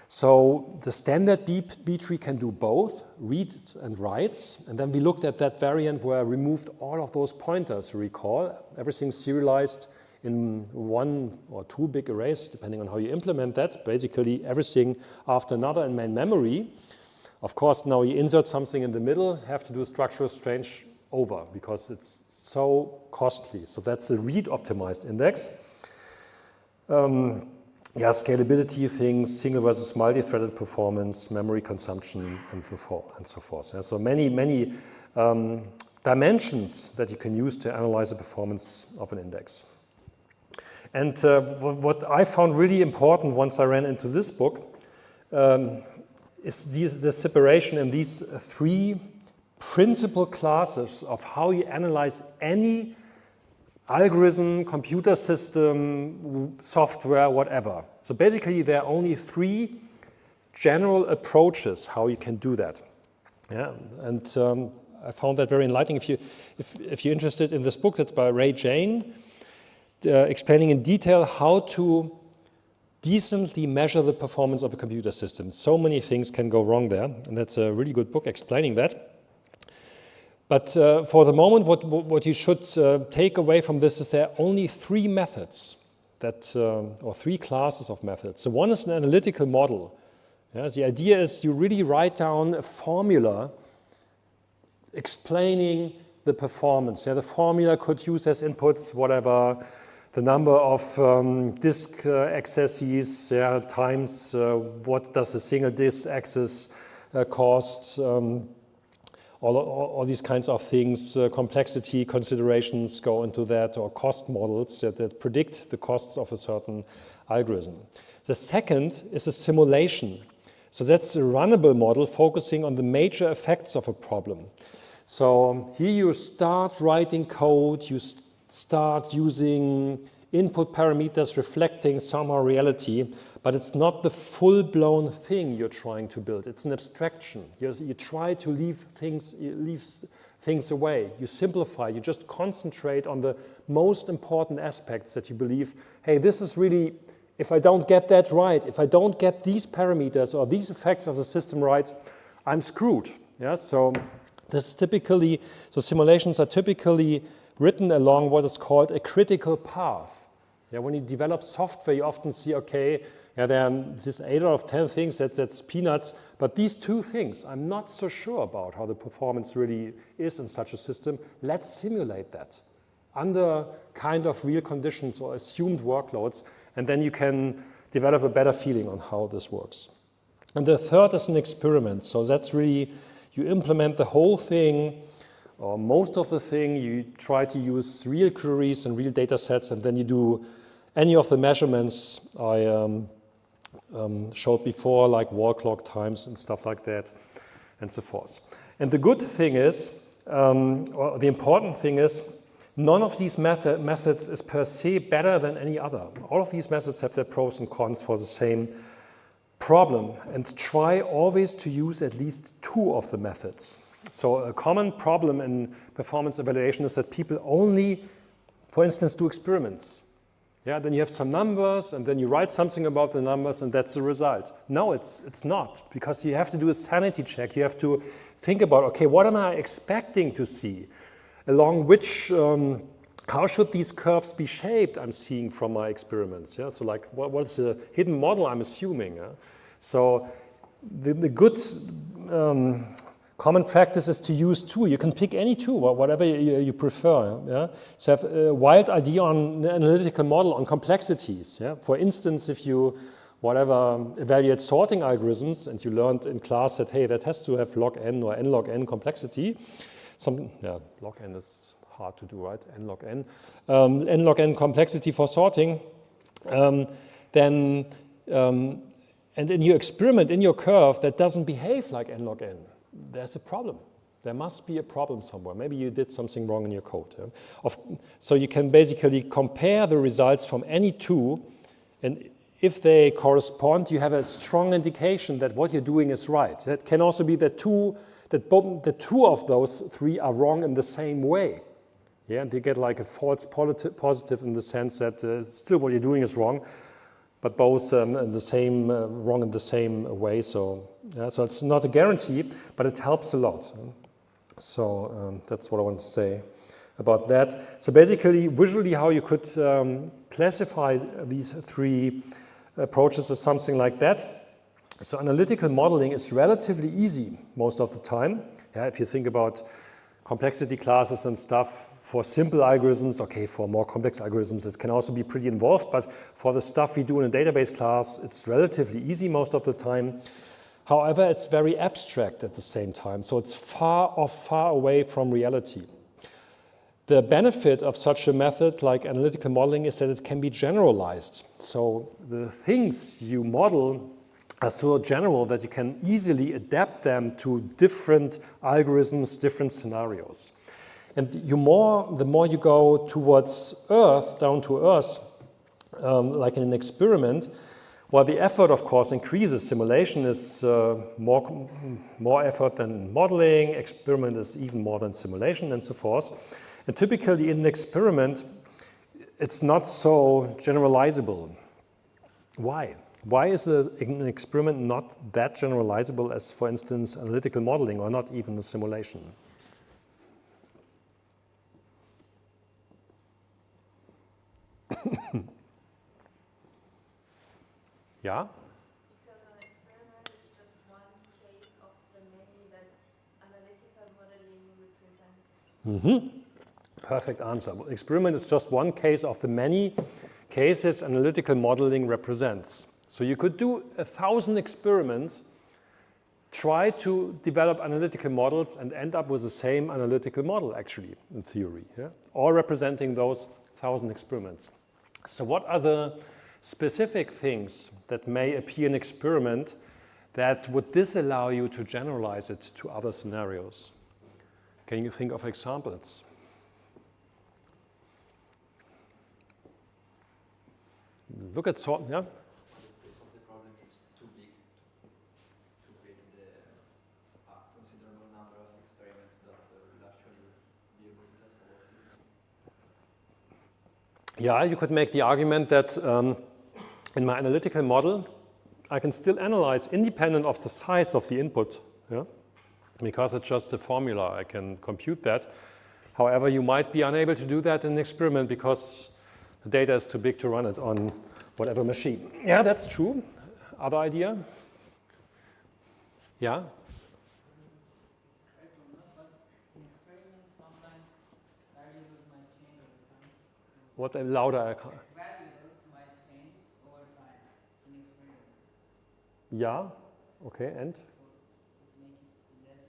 S1: So the standard B tree can do both, read and writes. And then we looked at that variant where I removed all of those pointers, recall. Everything's serialized in 1 or 2 big arrays, depending on how you implement that. Basically, everything after another in main memory. Of course, now you insert something in the middle, have to do structural strange over because it's so costly. So that's a read-optimized index. Yeah, scalability things, single versus multi-threaded performance, memory consumption, and so forth. Yeah, so many dimensions that you can use to analyze the performance of an index. And what I found really important once I ran into this book is the separation in these 3 principal classes of how you analyze any algorithm, computer system, software, whatever. So basically, there are only 3 general approaches how you can do that. Yeah, and I found that very enlightening. If you're interested in this book, that's by Ray Jane, explaining in detail how to decently measure the performance of a computer system. So many things can go wrong there, and that's a really good book explaining that. But for the moment, what you should take away from this is there are only 3 methods that, or 3 classes of methods. So one is an analytical model. Yeah, the idea is you really write down a formula explaining the performance. Yeah, the formula could use as inputs whatever, the number of disk accesses, yeah, times what does a single disk access cost, all these kinds of things, complexity considerations go into that, or cost models that predict the costs of a certain algorithm. The second is a simulation. So that's a runnable model focusing on the major effects of a problem. So here you start writing code, you start using input parameters reflecting somehow reality, but it's not the full-blown thing you're trying to build. It's an abstraction. You try to leave things away. You simplify. You just concentrate on the most important aspects that you believe, hey, this is really, if I don't get that right, if I don't get these parameters or these effects of the system right, I'm screwed. Yeah, so this is typically, so simulations are typically written along what is called a critical path. Yeah, when you develop software, you often see, okay, yeah, there are this 8 out of 10 things, that's peanuts, but these 2 things, I'm not so sure about how the performance really is in such a system. Let's simulate that under kind of real conditions or assumed workloads, and then you can develop a better feeling on how this works. And the third is an experiment. So that's really, you implement the whole thing, or most of the thing, you try to use real queries and real data sets, and then you do any of the measurements I showed before, like wall clock times and stuff like that, and so forth. And the good thing is, or the important thing is, none of these methods is per se better than any other. All of these methods have their pros and cons for the same problem, and try always to use at least 2 of the methods. So a common problem in performance evaluation is that people only, for instance, do experiments. Yeah, then you have some numbers, and then you write something about the numbers, and that's the result. No, it's not, because you have to do a sanity check. You have to think about, okay, what am I expecting to see? Along which how should these curves be shaped I'm seeing from my experiments? Yeah? So like what's the hidden model I'm assuming? Yeah? So the good common practice is to use two. You can pick any two, whatever you prefer. Yeah? So have a wild idea on the analytical model on complexities. Yeah? For instance, if you evaluate sorting algorithms and you learned in class that, hey, that has to have log n or n log n complexity. Log n is hard to do, right? N log n. N log n complexity for sorting. And in your experiment, in your curve, that doesn't behave like n log n. There's a problem. There must be a problem somewhere. Maybe you did something wrong in your code. Yeah? So you can basically compare the results from any two, and if they correspond, you have a strong indication that what you're doing is right. It can also be that the two of those three are wrong in the same way. Yeah, and you get like a false positive in the sense that still what you're doing is wrong, but both in the same wrong in the same way. So it's not a guarantee, but it helps a lot. So that's what I want to say about that. So basically, visually, how you could classify these three approaches is something like that. So analytical modeling is relatively easy most of the time. Yeah, if you think about complexity classes and stuff for simple algorithms, okay, for more complex algorithms, it can also be pretty involved, but for the stuff we do in a database class, it's relatively easy most of the time. However, it's very abstract at the same time, so it's far away from reality. The benefit of such a method like analytical modeling is that it can be generalized. So the things you model are so general that you can easily adapt them to different algorithms, different scenarios. And the more you go towards Earth, down to Earth, like in an experiment, while the effort, of course, increases. Simulation is more effort than modeling. Experiment is even more than simulation, and so forth. And typically in an experiment, it's not so generalizable. Why? Why is an experiment not that generalizable as, for instance, analytical modeling or not even a simulation? Yeah?
S4: Because an experiment is just one case of the many that analytical modeling represents.
S1: Perfect answer. Well, experiment is just one case of the many cases analytical modeling represents. So you could do 1,000 experiments, try to develop analytical models and end up with the same analytical model actually in theory, yeah? All representing those 1,000 experiments. So what are the specific things that may appear in experiment that would disallow you to generalize it to other scenarios? Can you think of examples? Look at sort, yeah?
S2: The space of the problem is too big to create the considerable number of experiments that will actually be able to test the system.
S1: Yeah, you could make the argument that in my analytical model, I can still analyze independent of the size of the input, yeah? Because it's just a formula, I can compute that. However, you might be unable to do that in an experiment because the data is too big to run it on whatever machine. Yeah, that's true. Other idea? Yeah? What louder?
S5: Variables might change over time in experiment.
S1: Yeah. Okay. And?
S5: So it makes it less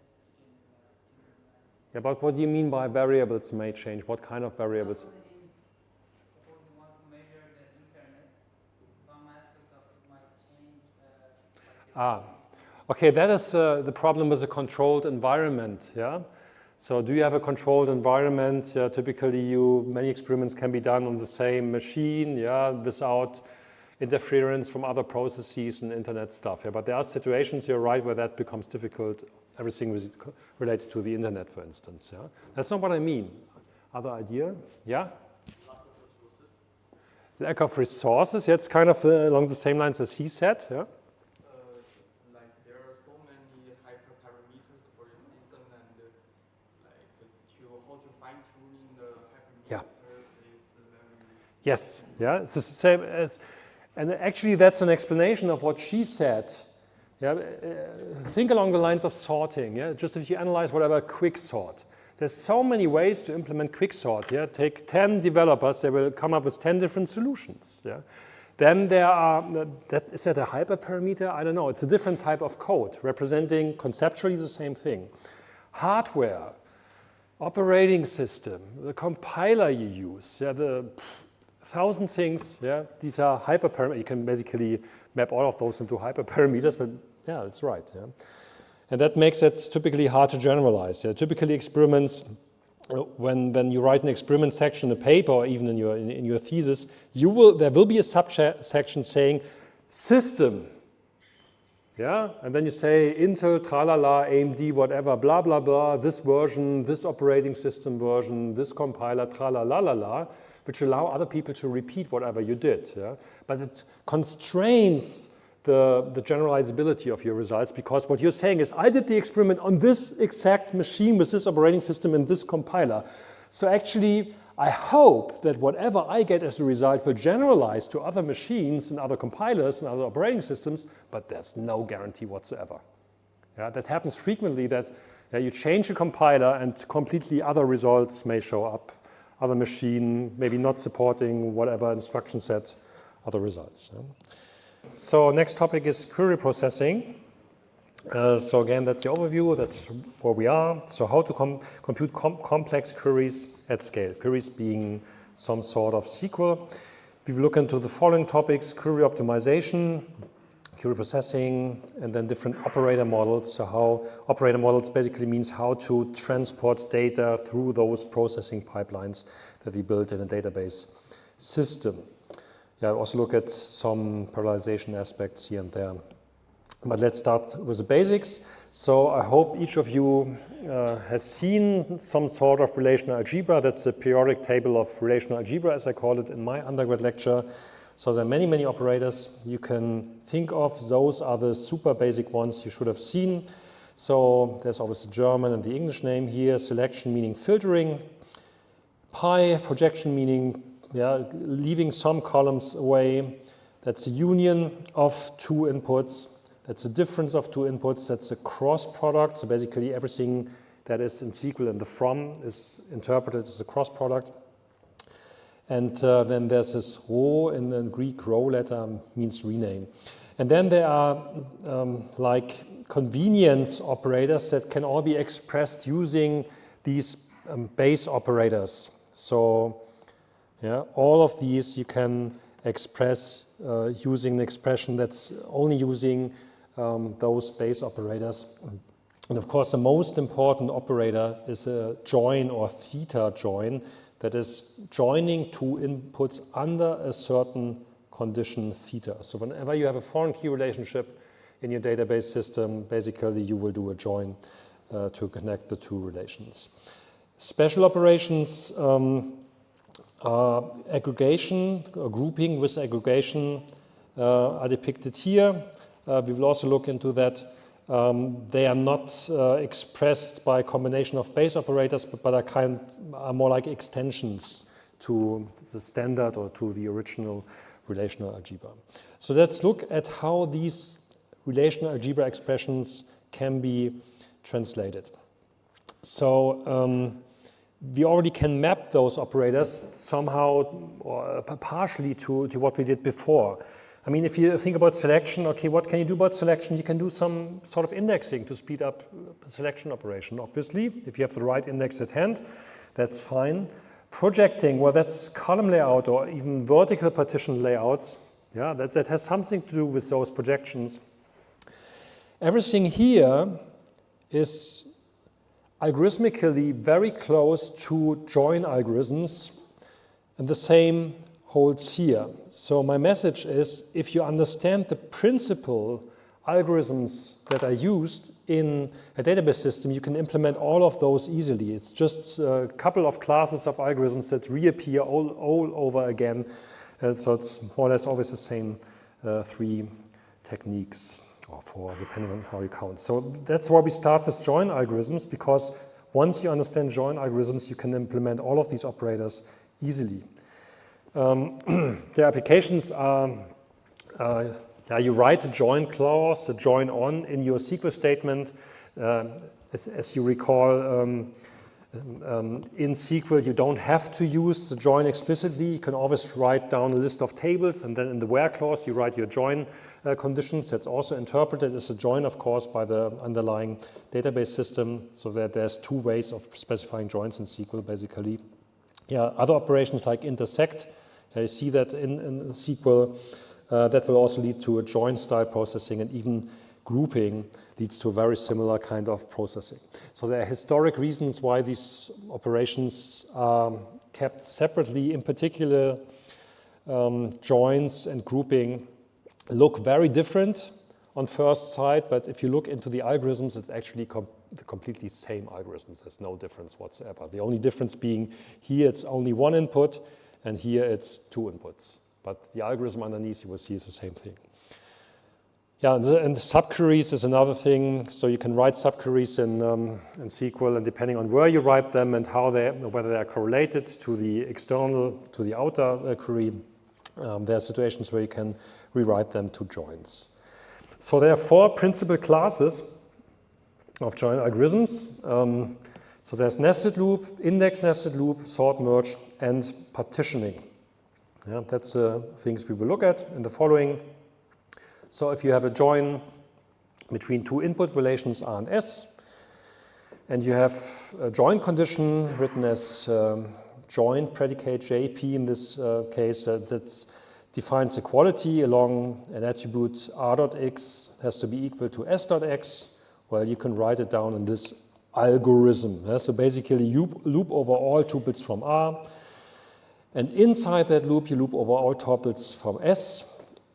S5: generalized.
S1: Yeah, but what do you mean by variables may change? What kind of variables?
S5: Suppose you want to measure the internet, some aspect of it might change.
S1: Okay, that is the problem with a controlled environment, yeah? So do you have a controlled environment? Typically, many experiments can be done on the same machine, yeah, without interference from other processes and internet stuff. Yeah? But there are situations, you're right, where that becomes difficult. Everything related to the internet, for instance. Yeah? That's not what I mean. Other idea? Yeah? Lack of resources. Yeah, it's kind of along the same lines as he said. Yeah?
S2: Like there are so many hyperparameters for your system, and like how to fine tuning the hyperparameters
S1: Yes, yeah, it's the same as, and actually that's an explanation of what she said. Yeah, think along the lines of sorting. Yeah, just if you analyze whatever quick sort, there's so many ways to implement quick sort. Yeah, take 10 developers, they will come up with 10 different solutions. Yeah, then there are is that a hyperparameter? I don't know. It's a different type of code representing conceptually the same thing. Hardware, operating system, the compiler you use. Yeah, the 1,000 things, yeah, these are hyperparameters. You can basically map all of those into hyperparameters, but yeah, that's right. Yeah. And that makes it typically hard to generalize. Yeah. Typically experiments, when you write an experiment section in a paper or even in your thesis, there will be a subsection saying system. Yeah, and then you say Intel, tralala, AMD, whatever, blah, blah, blah, this version, this operating system version, this compiler, tralala, which allow other people to repeat whatever you did. Yeah? But it constrains the generalizability of your results, because what you're saying is, I did the experiment on this exact machine with this operating system and this compiler. So actually, I hope that whatever I get as a result will generalize to other machines and other compilers and other operating systems, but there's no guarantee whatsoever. Yeah? That happens frequently, that you change a compiler and completely other results may show up. Other machine, maybe not supporting whatever instruction set, other results. Yeah. So next topic is query processing. So again, that's the overview, that's where we are. So how to compute complex queries at scale, queries being some sort of SQL. We will look into the following topics: query optimization, query processing, and then different operator models. So how operator models basically means how to transport data through those processing pipelines that we built in a database system. Yeah, I'll also look at some parallelization aspects here and there. But let's start with the basics. So I hope each of you has seen some sort of relational algebra. That's a periodic table of relational algebra, as I call it in my undergrad lecture. So there are many, many operators you can think of. Those are the super basic ones you should have seen. So there's always the German and the English name here. Selection meaning filtering. Pi, projection meaning leaving some columns away. That's a union of two inputs. That's a difference of two inputs. That's a cross product. So basically everything that is in SQL and the from is interpreted as a cross product. And then there's this rho in the Greek. Rho letter means rename. And then there are like convenience operators that can all be expressed using these base operators. So yeah, all of these you can express using an expression that's only using those base operators. And of course, the most important operator is a join or theta join, that is joining two inputs under a certain condition theta. So whenever you have a foreign key relationship in your database system, basically you will do a join to connect the two relations. Special operations are aggregation, or grouping with aggregation are depicted here. We will also look into that. They are not expressed by a combination of base operators, but are more like extensions to the standard or to the original relational algebra. So let's look at how these relational algebra expressions can be translated. So we already can map those operators somehow or partially to what we did before. I mean, if you think about selection, okay, what can you do about selection? You can do some sort of indexing to speed up a selection operation. Obviously, if you have the right index at hand, that's fine. Projecting, well, that's column layout or even vertical partition layouts. Yeah, that has something to do with those projections. Everything here is algorithmically very close to join algorithms, and the same holds here. So my message is, if you understand the principal algorithms that are used in a database system, you can implement all of those easily. It's just a couple of classes of algorithms that reappear all over again. So it's more or less always the same three techniques, or four, depending on how you count. So that's why we start with join algorithms, because once you understand join algorithms, you can implement all of these operators easily. The applications are, you write a join clause, a join on in your SQL statement. As you recall, in SQL, you don't have to use the join explicitly. You can always write down a list of tables, and then in the where clause, you write your join conditions. That's also interpreted as a join, of course, by the underlying database system, so that there's two ways of specifying joins in SQL, basically. Yeah, other operations like intersect, you see that in SQL, that will also lead to a join style processing, and even grouping leads to a very similar kind of processing. So there are historic reasons why these operations are kept separately. In particular, joins and grouping look very different on first sight, but if you look into the algorithms, it's actually the completely same algorithms. There's no difference whatsoever. The only difference being here it's only one input, and here it's two inputs. But the algorithm underneath, you will see, is the same thing. Yeah, and the subqueries is another thing. So you can write subqueries in SQL, and depending on where you write them and how whether they are correlated to the external, to the outer query, there are situations where you can rewrite them to joins. So there are four principal classes of join algorithms. So there's nested loop, index nested loop, sort merge, and partitioning. Yeah, that's things we will look at in the following. So if you have a join between two input relations R and S, and you have a join condition written as join predicate JP in this case, that defines equality along an attribute r.x has to be equal to s.x, well, you can write it down in this algorithm. Yeah? So basically you loop over all tuples from R, and inside that loop you loop over all tuples from S.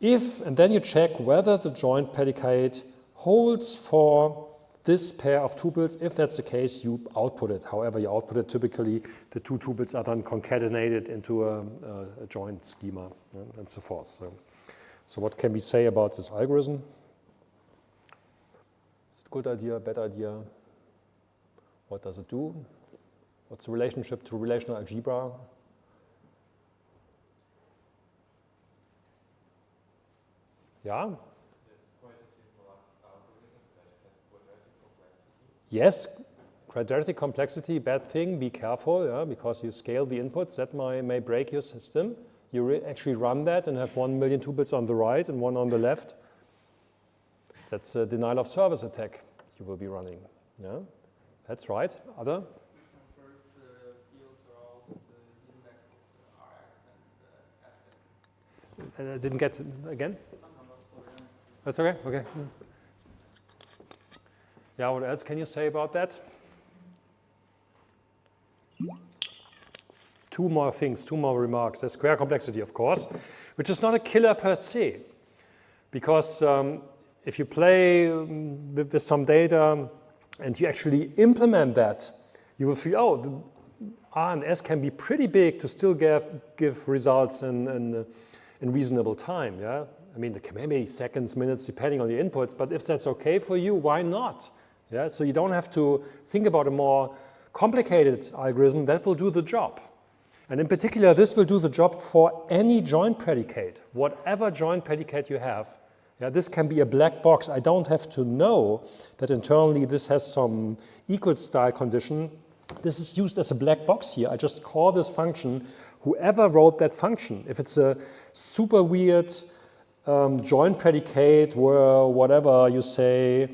S1: And then you check whether the join predicate holds for this pair of tuples. If that's the case, you output it. However you output it, typically the two tuples are then concatenated into a joint schema, and so forth. So what can we say about this algorithm? Is it a good idea, bad idea? What does it do? What's the relationship to relational algebra? Yeah?
S3: It's quite a simple algorithm that has quadratic complexity.
S1: Yes, quadratic complexity, bad thing, be careful, yeah, because you scale the inputs, that may break your system. You actually run that and have 1 million tuples on the right and one on the left. That's a denial of service attack you will be running. Yeah, that's right. Other?
S5: First, filter out the index of Rx and S.
S1: I didn't get again? That's okay? Okay. Yeah, what else can you say about that? Two more things, two more remarks. There's square complexity, of course, which is not a killer per se. Because if you play with some data and you actually implement that, you will feel, oh, the R and S can be pretty big to still give results in reasonable time. Yeah. I mean, it can be seconds, minutes, depending on the inputs, but if that's okay for you, why not? Yeah, so you don't have to think about a more complicated algorithm that will do the job. And in particular, this will do the job for any join predicate, whatever join predicate you have. Yeah, this can be a black box. I don't have to know that internally this has some equal style condition. This is used as a black box here. I just call this function, whoever wrote that function. If it's a super weird join predicate where whatever you say,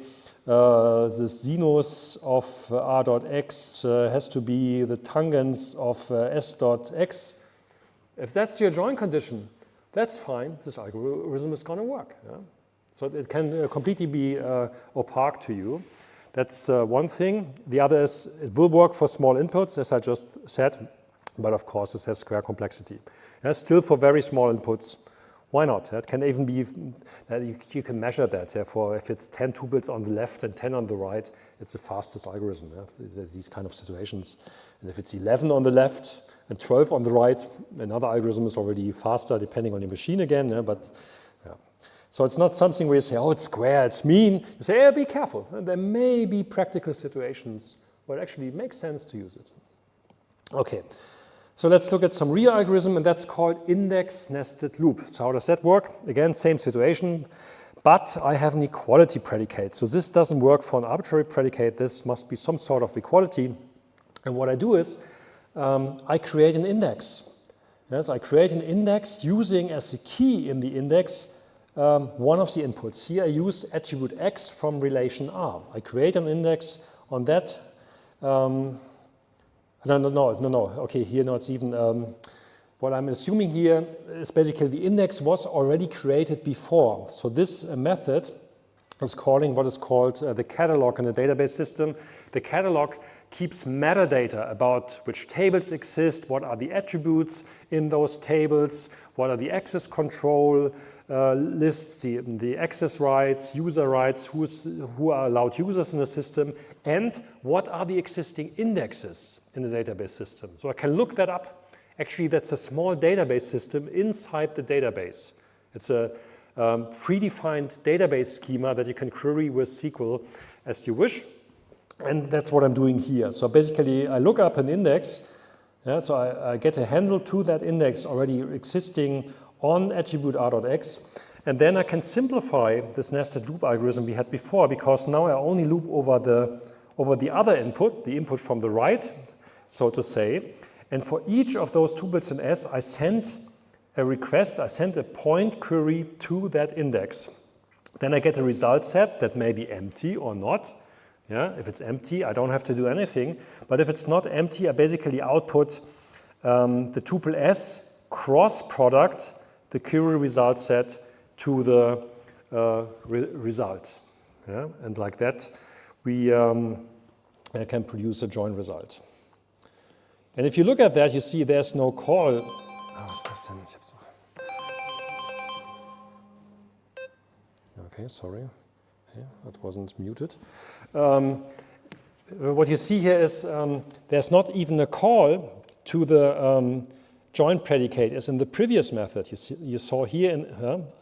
S1: the sinus of r.x has to be the tangents of s.x. If that's your join condition, that's fine. This algorithm is going to work. Yeah? So it can completely be opaque to you. That's one thing. The other is it will work for small inputs, as I just said, but of course it has square complexity. Yeah, still for very small inputs. Why not? It can even be, you can measure that. Therefore, if it's 10 tuples on the left and 10 on the right, it's the fastest algorithm. Yeah? There's these kind of situations. And if it's 11 on the left and 12 on the right, another algorithm is already faster, depending on your machine again. Yeah? But yeah. So it's not something where you say, oh, it's square, it's mean. You say, be careful. There may be practical situations where it actually makes sense to use it. Okay. So let's look at some real algorithm, and that's called index nested loop. So how does that work? Again, same situation, but I have an equality predicate. So this doesn't work for an arbitrary predicate. This must be some sort of equality. And what I do is I create an index. Yes, I create an index using as a key in the index one of the inputs. Here I use attribute X from relation R. I create an index on that. No. Okay, here no, it's even, what I'm assuming here is basically the index was already created before. So this method is calling what is called the catalog in a database system. The catalog keeps metadata about which tables exist, what are the attributes in those tables, what are the access control lists, the access rights, user rights, who are allowed users in the system, and what are the existing indexes in the database system. So I can look that up. Actually, that's a small database system inside the database. It's a predefined database schema that you can query with SQL as you wish. And that's what I'm doing here. So basically, I look up an index. Yeah, so I get a handle to that index already existing on attribute r.x. And then I can simplify this nested loop algorithm we had before, because now I only loop over the other input, the input from the right, so to say. And for each of those tuples in S, I send a request, I send a point query to that index. Then I get a result set that may be empty or not. Yeah, if it's empty, I don't have to do anything. But if it's not empty, I basically output the tuple S cross product, the query result set to the result. Yeah? And like that, we can produce a join result. And if you look at that, you see there's no call. Okay, sorry. Yeah, that wasn't muted. What you see here is there's not even a call to the join predicate as in the previous method. You saw here,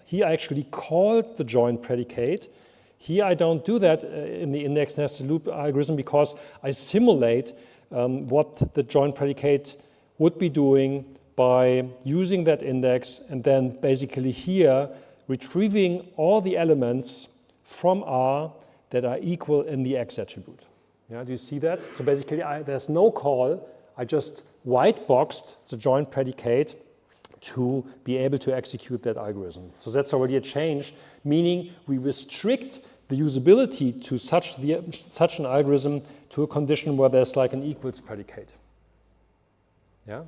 S1: here I actually called the join predicate. Here I don't do that in the index nested loop algorithm because I simulate what the join predicate would be doing by using that index and then basically here retrieving all the elements from R that are equal in the X attribute. Yeah, do you see that? So basically there's no call. I just white boxed the join predicate to be able to execute that algorithm. So that's already a change, meaning we restrict the usability to such an algorithm to a condition where there's like an equals predicate. Yeah?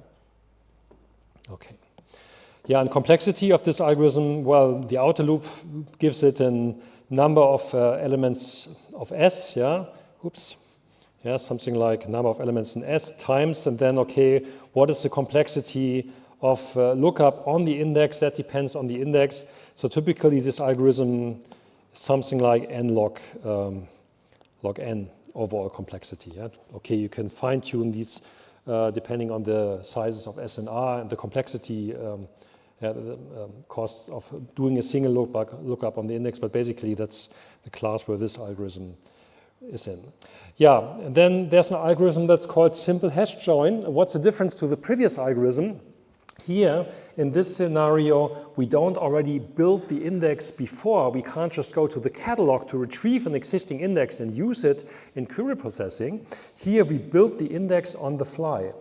S1: Okay. Yeah, and complexity of this algorithm, well, the outer loop gives it a number of elements of S, yeah, oops. Yeah, something like number of elements in S times, and then, okay, what is the complexity of lookup on the index? That depends on the index. So typically this algorithm is something like n log n overall complexity. Yeah? Okay, you can fine tune these depending on the sizes of S and R and the complexity the costs of doing a single lookup on the index, but basically that's the class where this algorithm is in. Yeah, and then there's an algorithm that's called simple hash join. What's the difference to the previous algorithm? Here, in this scenario, we don't already build the index before. We can't just go to the catalog to retrieve an existing index and use it in query processing. Here, we build the index on the fly.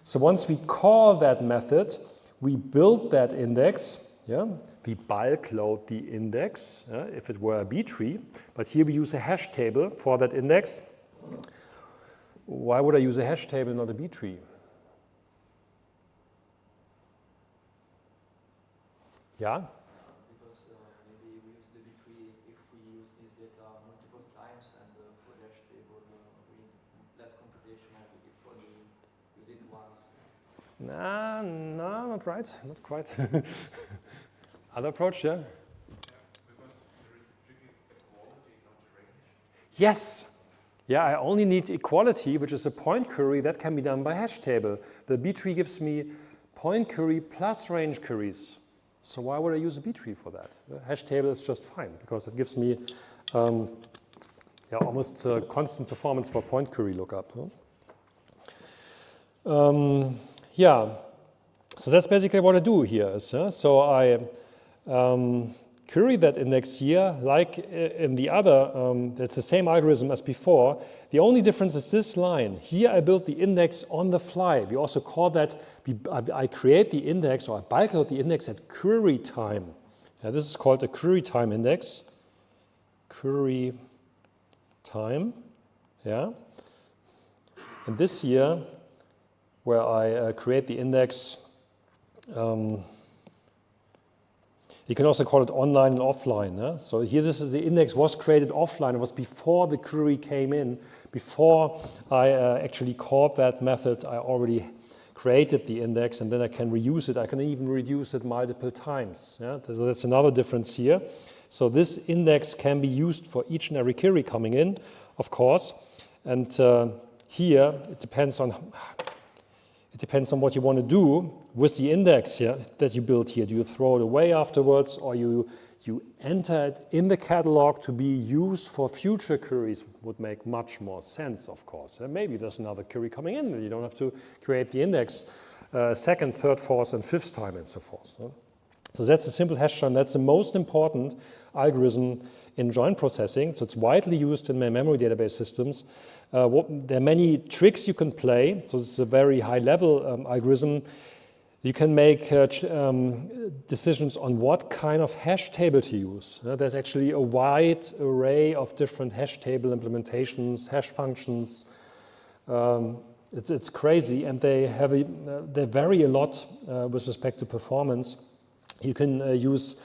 S1: So once we call that method, we build that index. Yeah? We bulk load the index if it were a B tree. But here we use a hash table for that index. Why would I use a hash table, not a B tree? Yeah?
S2: Because maybe we use the B tree if we use this data multiple times, and for the hash table we need less computational if only use it once.
S1: No, not right, not quite. Other approach, yeah?
S3: Because there is strictly equality, not range.
S1: Yes. Yeah, I only need equality, which is a point query that can be done by hash table. The B tree gives me point query plus range queries. So why would I use a B tree for that? The hash table is just fine because it gives me almost constant performance for point query lookup. Yeah, so that's basically what I do here. So I query that index here, like in the other, that's the same algorithm as before. The only difference is this line. Here I build the index on the fly. We also call that, I create the index, or I bulk load the index at query time. This is called a query time index. Query time, yeah. And this here, where I create the index, you can also call it online and offline. So here, this is the index was created offline. It was before the query came in. Before I actually called that method, I already created the index, and then I can reuse it. I can even reduce it multiple times. Yeah? So that's another difference here. So this index can be used for each and every query coming in, of course. And here, it depends on what you want to do with the index here that you build here. Do you throw it away afterwards, or you enter it in the catalog to be used for future queries? Would make much more sense, of course. Maybe there's another query coming in. You don't have to create the index second, third, fourth, and fifth time, and so forth. So that's a simple hash join. That's the most important algorithm in join processing. So it's widely used in memory database systems. There are many tricks you can play. So this is a very high-level algorithm. You can make decisions on what kind of hash table to use. There's actually a wide array of different hash table implementations, hash functions. It's crazy, and they vary a lot with respect to performance. You can use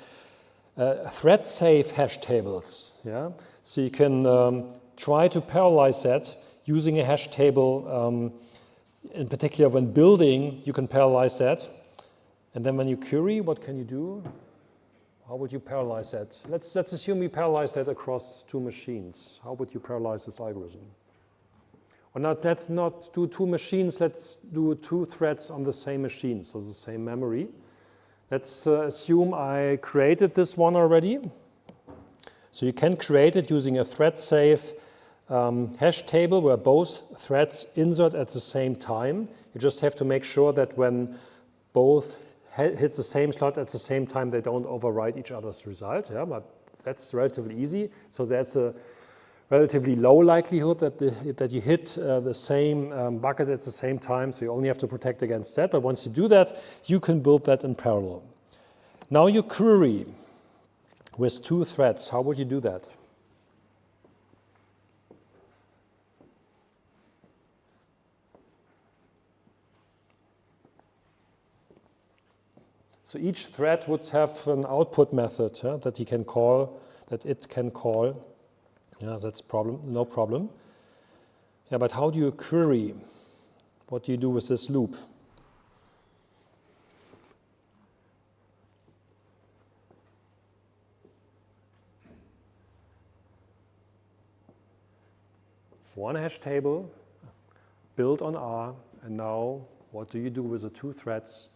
S1: thread-safe hash tables. Yeah? So you can try to parallelize that using a hash table. In particular, when building, you can parallelize that. And then when you query, what can you do? How would you parallelize that? Let's assume you parallelize that across two machines. How would you parallelize this algorithm? Or not, let's not do two machines. Let's do two threads on the same machine, so the same memory. Let's assume I created this one already. So you can create it using a thread-safe hash table where both threads insert at the same time. You just have to make sure that when both hit the same slot at the same time, they don't overwrite each other's result. Yeah, but that's relatively easy. So there's a relatively low likelihood that you hit the same bucket at the same time. So you only have to protect against that. But once you do that, you can build that in parallel. Now you query with two threads. How would you do that? So each thread would have an output method that it can call. Yeah, that's no problem. Yeah, but how do you query? What do you do with this loop? One hash table built on R, and now what do you do with the two threads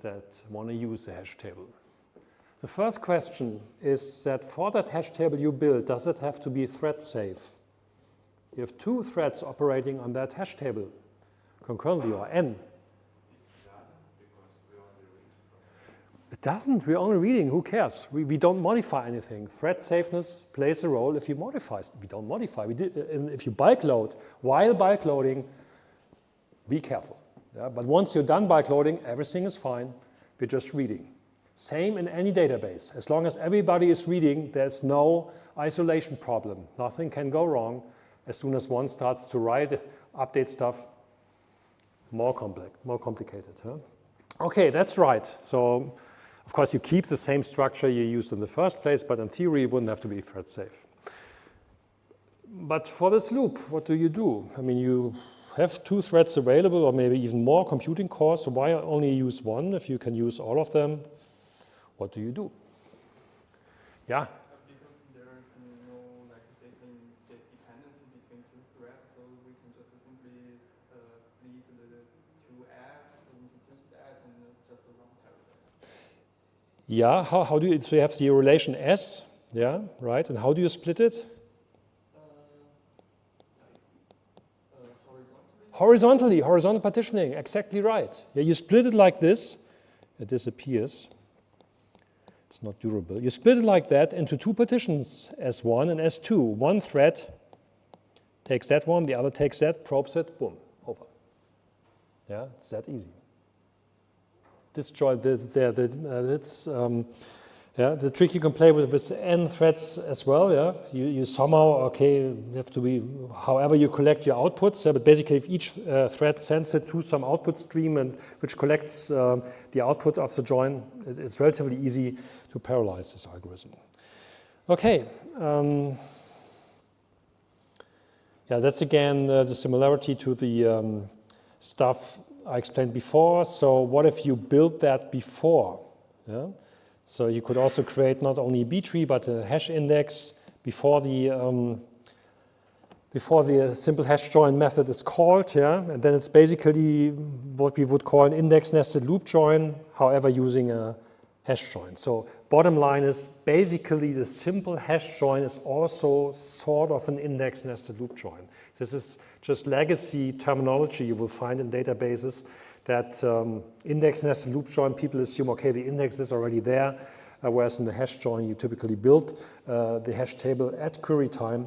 S1: that want to use the hash table? The first question is that for that hash table you build, does it have to be thread safe? You have two threads operating on that hash table concurrently, or n. It doesn't. We're only reading. Who cares? We don't modify anything. Thread safeness plays a role if you modify. We don't modify. If you bulk load, while bulk loading, be careful. Yeah? But once you're done bulk loading, everything is fine. We're just reading. Same in any database. As long as everybody is reading, there's no isolation problem. Nothing can go wrong. As soon as one starts to write, update stuff, more complicated. Huh? Okay, that's right. So, of course, you keep the same structure you used in the first place, but in theory, it wouldn't have to be thread safe. But for this loop, what do? I mean, you have two threads available, or maybe even more computing cores, so why only use one if you can use all of them? What do you do? Yeah?
S3: Because there is no dependency between two threads, so we can just simply split the two S into two sets and just run parallel.
S1: Yeah, how do you, so you have the relation S, yeah, right, and how do you split it? horizontally, horizontal partitioning, exactly right. Yeah, you split it like this, it disappears. It's not durable. You split it like that into two partitions, S1 and S2. One thread takes that one, the other takes that, probes it, boom, over. Yeah, it's that easy. Disjoint, yeah, the trick you can play with n threads as well. Yeah, you somehow, okay, you have to be however you collect your outputs. Yeah, but basically, if each thread sends it to some output stream and which collects the output of the join, it's relatively easy to parallelize this algorithm. Okay. Yeah, that's again the similarity to the stuff I explained before. So what if you built that before? Yeah? So you could also create not only a B tree but a hash index before the simple hash join method is called. Yeah, and then it's basically what we would call an index nested loop join, however using a hash join. So bottom line is basically the simple hash join is also sort of an index nested loop join. This is just legacy terminology you will find in databases that index nested loop join, people assume, okay, the index is already there, whereas in the hash join you typically build the hash table at query time.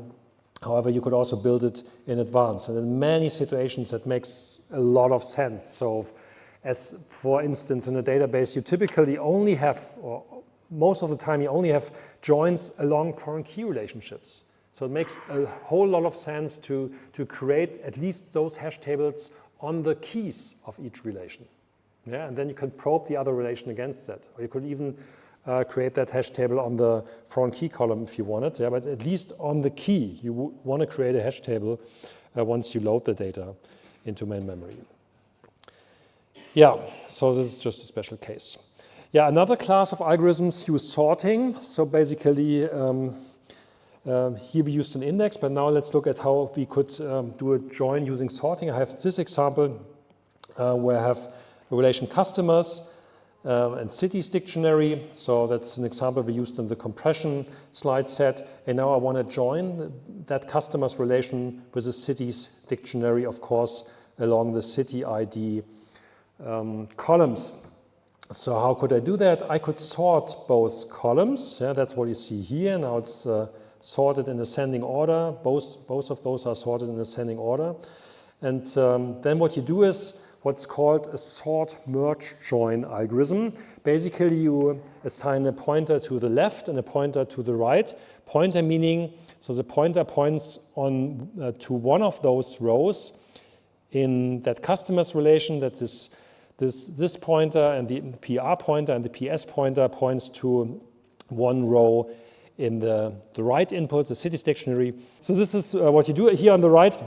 S1: However, you could also build it in advance. And in many situations that makes a lot of sense. So as for instance, in a database, you typically only have, or most of the time you only have joins along foreign key relationships. So it makes a whole lot of sense to create at least those hash tables on the keys of each relation. Yeah, and then you can probe the other relation against that. Or you could even create that hash table on the foreign key column if you wanted. Yeah, but at least on the key, you want to create a hash table once you load the data into main memory. Yeah, so this is just a special case. Yeah, another class of algorithms use sorting. So basically, here we used an index, but now let's look at how we could do a join using sorting. I have this example where I have a relation customers and cities dictionary. So that's an example we used in the compression slide set. And now I want to join that customers relation with the cities dictionary, of course, along the city ID columns. So how could I do that? I could sort both columns. Yeah, that's what you see here. Now it's sorted in ascending order. Both of those are sorted in ascending order. And then what you do is what's called a sort merge join algorithm. Basically, you assign a pointer to the left and a pointer to the right. Pointer meaning, so the pointer points on to one of those rows in that customers relation. That is this pointer, and the PR pointer and the PS pointer points to one row in the right input, the cities dictionary. So this is what you do here on the right.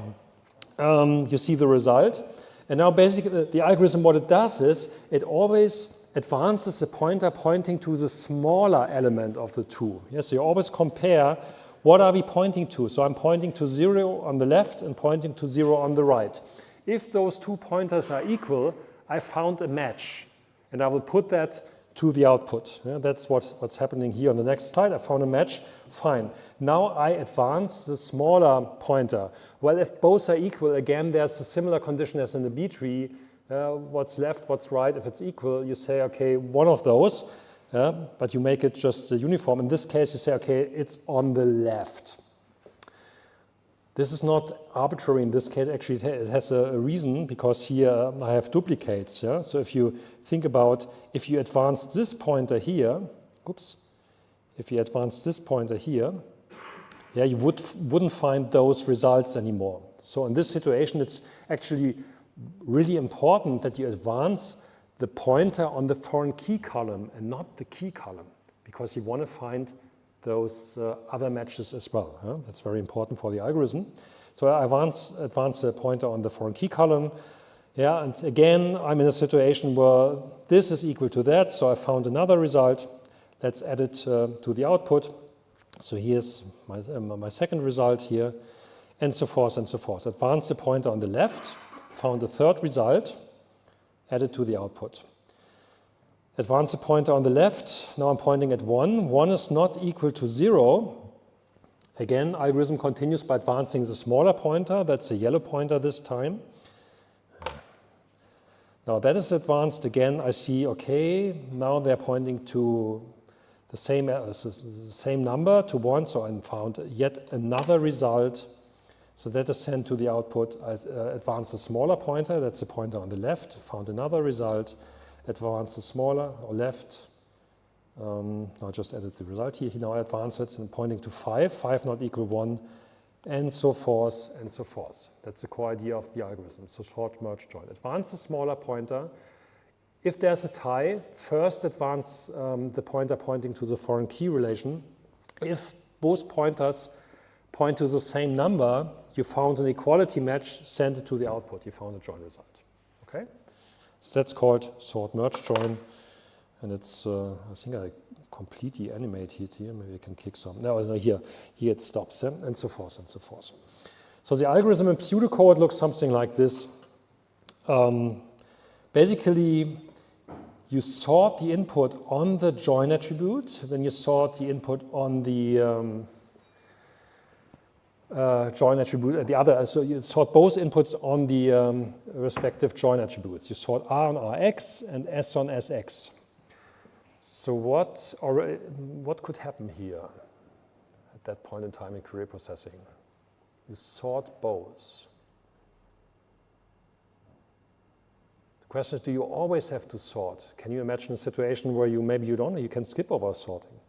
S1: You see the result. And now basically the algorithm, what it does is it always advances the pointer pointing to the smaller element of the two. Yes, so you always compare what are we pointing to. So I'm pointing to 0 on the left and pointing to 0 on the right. If those two pointers are equal, I found a match. And I will put that to the output. Yeah, that's what's happening here on the next slide. I found a match, fine. Now I advance the smaller pointer. Well, if both are equal, again, there's a similar condition as in the B tree. What's left, what's right, if it's equal, you say, okay, one of those, but you make it just uniform. In this case, you say, okay, it's on the left. This is not arbitrary in this case. Actually, it has a reason, because here I have duplicates. Yeah? So if you think about, if you advance this pointer here, if you advance this pointer here, yeah, you wouldn't find those results anymore. So in this situation, it's actually really important that you advance the pointer on the foreign key column and not the key column, because you want to find those other matches as well. Huh? That's very important for the algorithm. So I advance the pointer on the foreign key column. Yeah, and again, I'm in a situation where this is equal to that, so I found another result. Let's add it to the output. So here's my second result here, and so forth and so forth. Advance the pointer on the left, found a third result, add it to the output. Advance the pointer on the left, now I'm pointing at 1. 1 is not equal to 0. Again, algorithm continues by advancing the smaller pointer, that's the yellow pointer this time. Now that is advanced again. I see, okay, now they're pointing to the same number to 1, so I found yet another result. So that is sent to the output. I advance the smaller pointer, that's the pointer on the left, found another result, advance the smaller or left. Now I just added the result here. Now I advance it and pointing to 5, 5 not equal 1, and so forth and so forth. That's the core idea of the algorithm. So short merge join. Advance the smaller pointer. If there's a tie, first advance the pointer pointing to the foreign key relation. If both pointers point to the same number, you found an equality match, send it to the output. You found a join result. Okay? So that's called sort merge join. And it's, I think I completely animate it here. Maybe I can kick some. No, here it stops, and so forth and so forth. So the algorithm in pseudocode looks something like this. Basically, you sort the input on the join attribute, then you sort the input on the join attribute, the other, so you sort both inputs on the respective join attributes. You sort R on Rx and S on Sx. So what could happen here at that point in time in query processing? You sort both. The question is, do you always have to sort? Can you imagine a situation where maybe you don't, you can skip over sorting?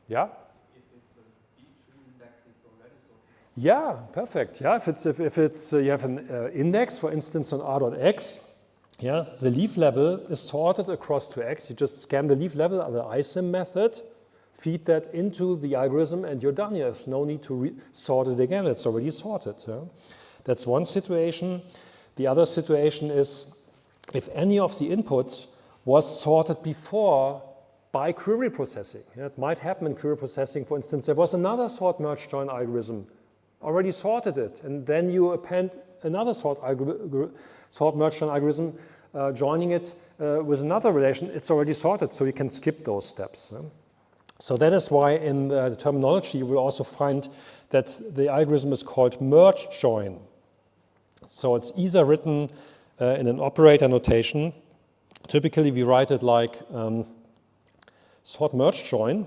S1: Yeah?
S3: If it's a B-tree index, it's already sorted.
S1: Yeah, perfect. Yeah, if it's you have an index, for instance, on R.x, yeah, the leaf level is sorted across to X. You just scan the leaf level on the isim method, feed that into the algorithm, and you're done. You have no need to sort it again. It's already sorted. Yeah? That's one situation. The other situation is if any of the inputs was sorted before by query processing. Yeah, it might happen in query processing. For instance, there was another sort merge join algorithm, already sorted it, and then you append another sort merge join algorithm, joining it with another relation. It's already sorted, so you can skip those steps. So that is why in the terminology you will also find that the algorithm is called merge join. So it's either written in an operator notation. Typically we write it like sort merge join,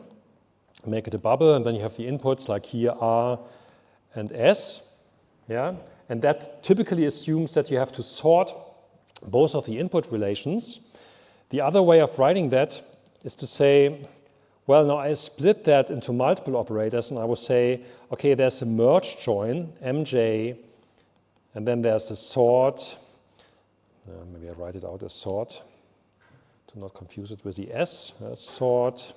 S1: make it a bubble, and then you have the inputs like here R and S. Yeah? And that typically assumes that you have to sort both of the input relations. The other way of writing that is to say, well, now I split that into multiple operators, and I will say, okay, there's a merge join, MJ, and then there's a sort. Maybe I write it out as sort to not confuse it with the S. Sort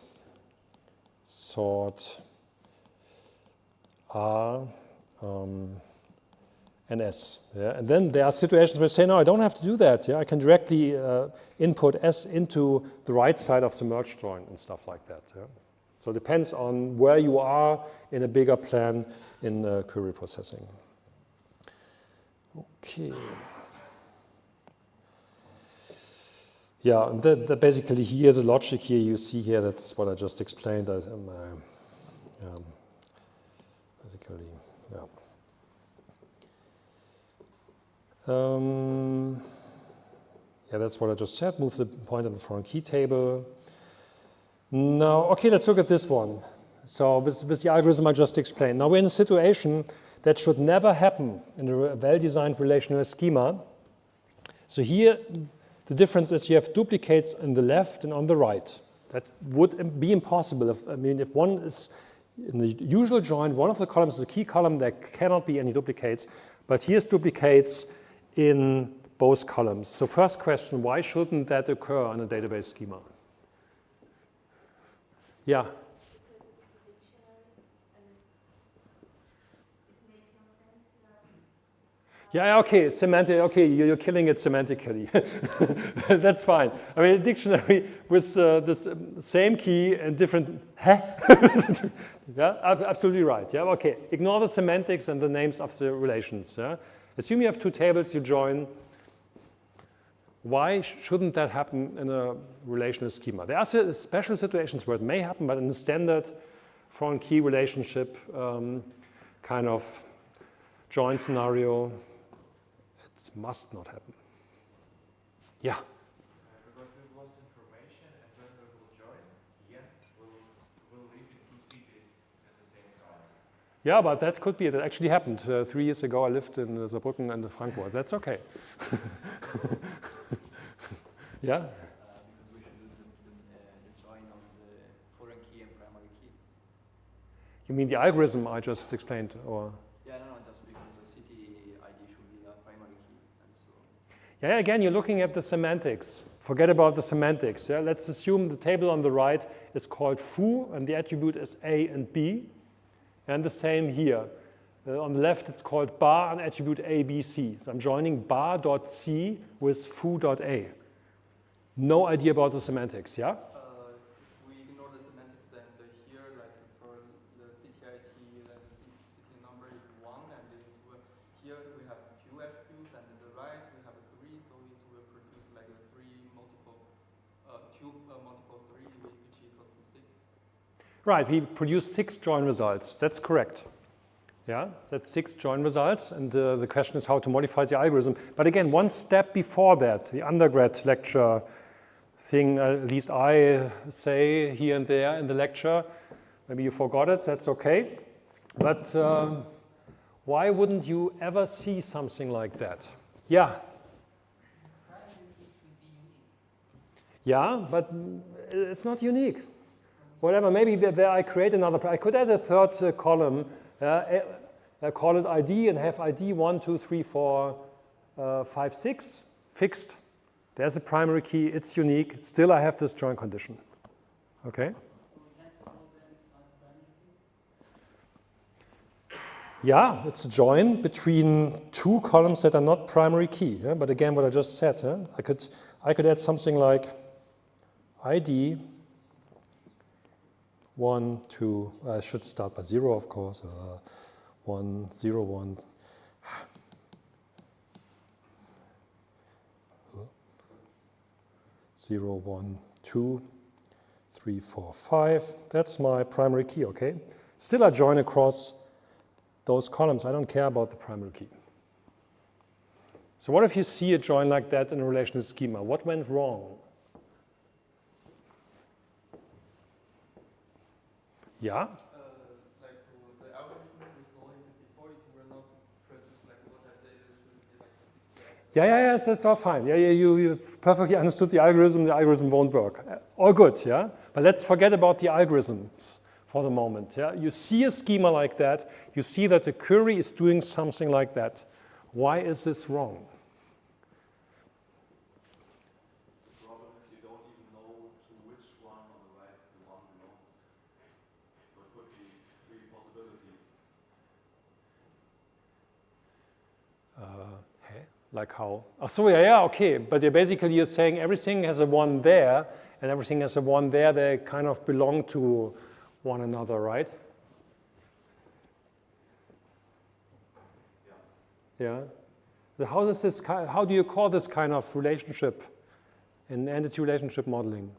S1: R, and S. Yeah? And then there are situations where you say, no, I don't have to do that. Yeah? I can directly input S into the right side of the merge join and stuff like that. Yeah? So it depends on where you are in a bigger plan in query processing. Okay. Yeah, and basically here the logic here you see here, that's what I just explained. Basically, yeah. Yeah, that's what I just said. Move the pointer in the foreign key table. Now, okay, let's look at this one. So with the algorithm I just explained. Now we're in a situation that should never happen in a well-designed relational schema. So here, the difference is you have duplicates on the left and on the right. That would be impossible. If one is in the usual join, one of the columns is a key column, there cannot be any duplicates. But here's duplicates in both columns. So first question, why shouldn't that occur in a database schema? Yeah?
S4: Because it's a dictionary and it makes no sense.
S1: Yeah, okay, semantic. Okay, you're killing it semantically. That's fine. I mean, a dictionary with this same key and different. Yeah, absolutely right. Yeah, okay. Ignore the semantics and the names of the relations. Yeah, assume you have two tables you join. Why shouldn't that happen in a relational schema? There are special situations where it may happen, but in the standard foreign key relationship kind of join scenario, This must not happen. Yeah?
S6: Because we lost information, and when we will join, Jens will live in two cities at the same time.
S1: Yeah, but that could be. That actually happened. 3 years ago, I lived in Saarbrücken and Frankfurt. That's okay. Yeah?
S2: Because we should do the join of the foreign key and primary key.
S1: You mean the algorithm I just explained, or?
S2: Yeah, no, just because the city ID should be a primary key, and so.
S1: Yeah, again, you're looking at the semantics. Forget about the semantics. Yeah? Let's assume the table on the right is called foo, and the attribute is A and B. And the same here. On the left, it's called bar, and attribute A, B, C. So I'm joining bar.c with foo.a. No idea about the semantics, yeah?
S3: If we ignore the semantics, then here, like for the city ID, the city number is 1, and here we have 2 attributes, and on the right we have a 3, so it will produce like a 3 multiple, 2 multiple 3, which equals 6.
S1: Right, we produce 6 join results. That's correct. Yeah, that's 6 join results, and the question is how to modify the algorithm. But again, one step before that, the undergrad lecture thing, at least I say here and there in the lecture, maybe you forgot it, that's okay. But why wouldn't you ever see something like that? Yeah? Yeah, but it's not unique. Whatever, maybe there I create another, I could add a third column, I call it ID and have ID 1, 2, 3, 4, 5, 6, fixed. There's a primary key, it's unique, still I have this join condition. Okay? Yeah, it's a join between 2 columns that are not primary key. Yeah? But again, what I just said, I could add something like ID 1, 2, I should start by 0, of course. 1, 0, 1. 0, 1, 2, 3, 4, 5. That's my primary key, okay? Still I join across those columns. I don't care about the primary key. So what if you see a join like that in a relational schema? What went wrong? Yeah?
S3: Like the algorithm we saw it before, it will not produce like what I said, it should be like 6.
S1: Yeah, that's all fine. Yeah, you perfectly understood the algorithm won't work. All good, yeah? But let's forget about the algorithms for the moment, yeah? You see a schema like that, you see that the query is doing something like that. Why is this wrong?
S6: The problem is you don't even know to which one on the right the one belongs. So it could be 3 possibilities.
S1: Like how? Oh, so yeah, okay. But you're saying everything has a 1 there, and everything has a 1 there. They kind of belong to one another, right? Yeah. So how do you call this kind of relationship in entity relationship modeling?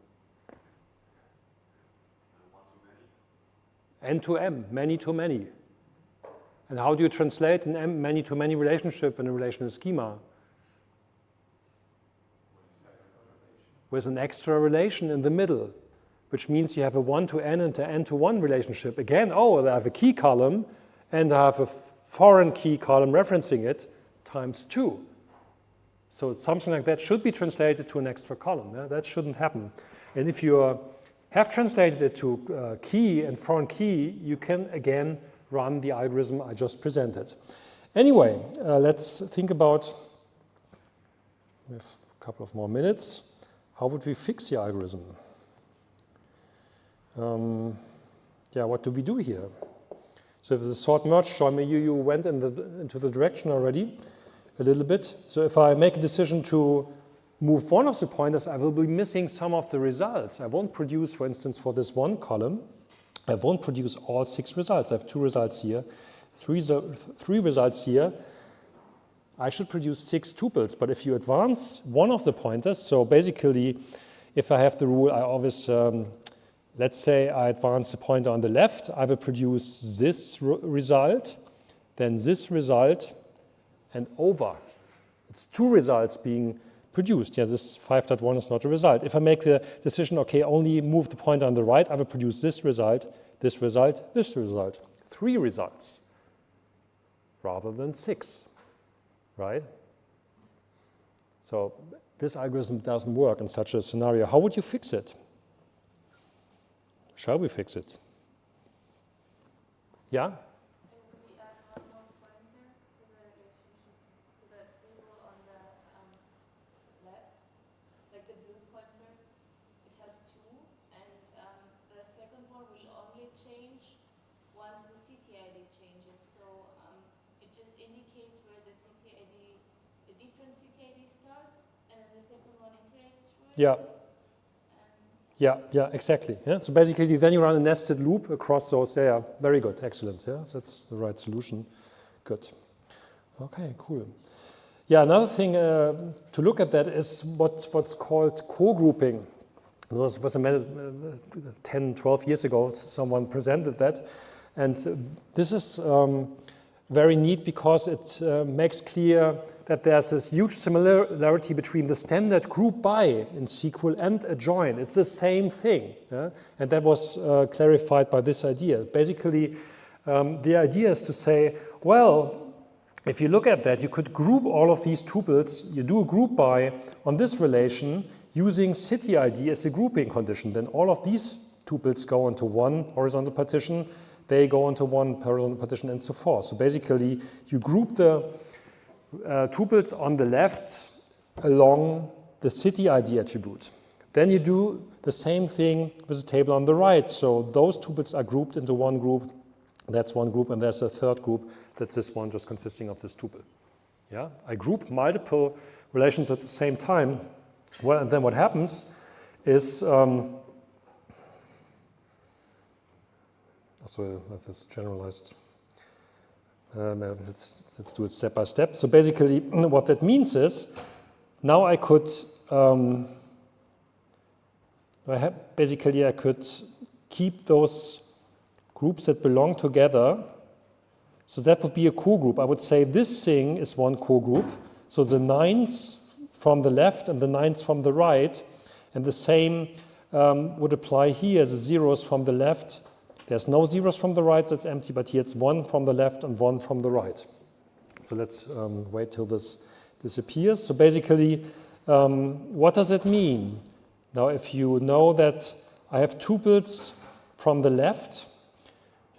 S1: N to M, many to many. And how do you translate an many to many relationship in a relational schema? With an extra relation in the middle, which means you have a 1 to n and an n to 1 relationship. Again, I have a key column and I have a foreign key column referencing it times 2. So something like that should be translated to an extra column. Yeah? That shouldn't happen. And if you have translated it to key and foreign key, you can again run the algorithm I just presented. Anyway, let's think about, we have a couple of more minutes. How would we fix the algorithm? What do we do here? So if the sort merge join, you went into the direction already a little bit. So if I make a decision to move one of the pointers, I will be missing some of the results. I won't produce, for instance, for this one column, I won't produce all 6 results. I have 2 results here, 3 results here. I should produce 6 tuples, but if you advance one of the pointers, so basically, if I have the rule, I always, let's say I advance the pointer on the left, I will produce this result, then this result, and over. It's two results being produced. Yeah, this 5.1 is not a result. If I make the decision, okay, only move the pointer on the right, I will produce this result, this result, this result. 3 results rather than 6, right? So this algorithm doesn't work in such a scenario. How would you fix it? Shall we fix it? Yeah?
S4: And we add one more pointer to the relationship, to the table on the left, like the blue pointer. It has 2, and the second one will only change once the CTID changes. So it just indicates where the CTID, a different CTID starts, and then the second one iterates through it.
S1: Yeah. Yeah, exactly. Yeah? So basically, then you run a nested loop across those. Yeah, very good, excellent. Yeah, that's the right solution. Good. Okay, cool. Yeah, another thing to look at that is what's called co-grouping. It was 10, 12 years ago, someone presented that. And this is very neat because it makes clear that there's this huge similarity between the standard group by in SQL and a join. It's the same thing. Yeah? And that was clarified by this idea. Basically, the idea is to say, well, if you look at that, you could group all of these tuples. You do a group by on this relation using CityID as a grouping condition. Then all of these tuples go into one horizontal partition. They go into one horizontal partition and so forth. So basically, you group the tuples on the left along the CityID attribute. Then you do the same thing with the table on the right. So those tuples are grouped into one group. That's one group, and there's a third group. That's this one just consisting of this tuple. Yeah, I group multiple relations at the same time. Well, and then what happens is, so that's generalized. Let's do it step by step. So basically, what that means is, now I could, I could keep those groups that belong together. So that would be a co-group. I would say this thing is one co-group. So the 9s from the left and the 9s from the right, and the same would apply here. The 0s from the left. There's no 0s from the right, so it's empty, but here it's 1 from the left and 1 from the right. So let's wait till this disappears. So basically, what does it mean? Now, if you know that I have tuples from the left,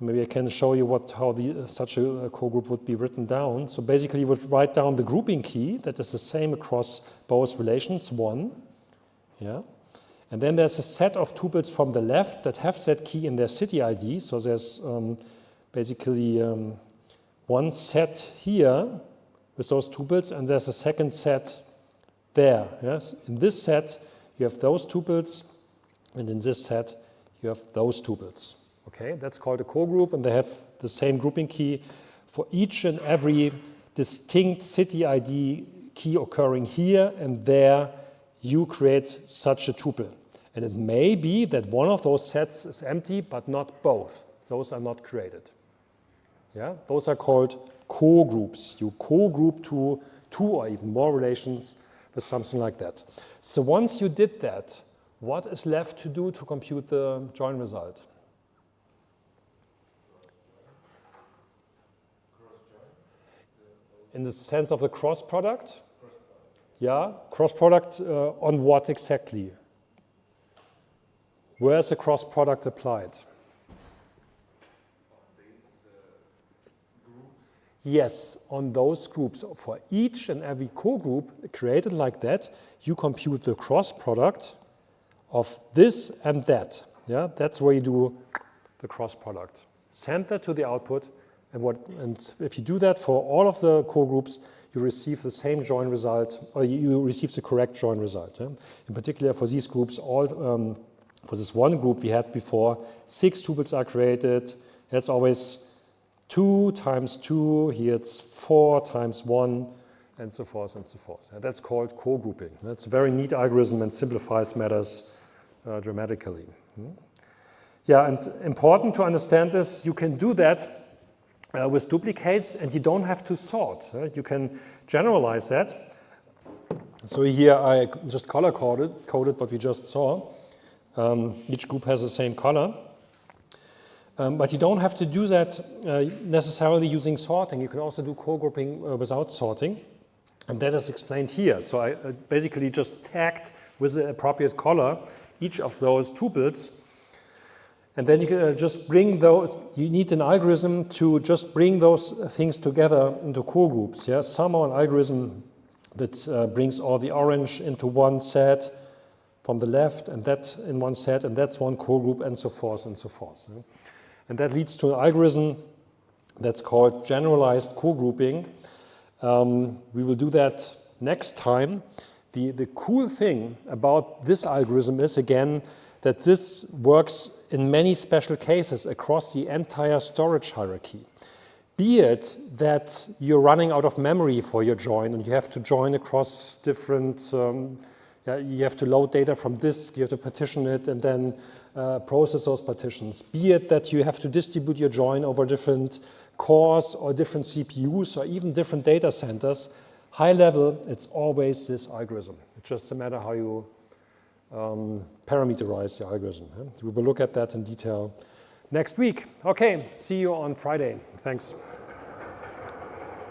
S1: maybe I can show you how such a co-group would be written down. So basically, you would write down the grouping key that is the same across both relations, 1. Yeah. And then there's a set of tuples from the left that have that key in their CityID. So there's basically one set here with those tuples, and there's a second set there. Yes? In this set, you have those tuples, and in this set, you have those tuples. Okay, that's called a co-group, and they have the same grouping key for each and every distinct CityID key occurring here and there. You create such a tuple. And it may be that one of those sets is empty, but not both. Those are not created. Yeah? Those are called co-groups. You co-group to 2 or even more relations with something like that. So once you did that, what is left to do to compute the join result? In the sense of the cross product? Yeah, cross product on what exactly? Where is the cross product applied? Yes, on those groups. For each and every co-group created like that, you compute the cross product of this and that. Yeah, that's where you do the cross product. Send that to the output, and if you do that for all of the co-groups, you receive the same join result, or you receive the correct join result. Yeah? In particular, for these groups, for this one group we had before, 6 tuples are created. It's always 2 times 2. Here it's 4 times 1, and so forth and so forth. And that's called co-grouping. That's a very neat algorithm and simplifies matters dramatically. Yeah, and important to understand is you can do that with duplicates, and you don't have to sort. You can generalize that So here I just color coded what we just saw. Each group has the same color. But you don't have to do that necessarily using sorting. You can also do co-grouping without sorting. And that is explained here. So I basically just tagged with the appropriate color each of those tuples. And then you can just bring those, you need an algorithm to just bring those things together into co-groups. Yeah? Somehow an algorithm that brings all the orange into one set from the left, and that in one set, and that's one co-group, and so forth and so forth. Yeah? And that leads to an algorithm that's called generalized co-grouping. We will do that next time. The cool thing about this algorithm is, again, that this works in many special cases across the entire storage hierarchy. Be it that you're running out of memory for your join and you have to join across different, you have to load data from disk, you have to partition it and then process those partitions. Be it that you have to distribute your join over different cores or different CPUs or even different data centers. High level, it's always this algorithm. It's just a matter how you parameterize the algorithm. We will look at that in detail next week. Okay, see you on Friday. Thanks.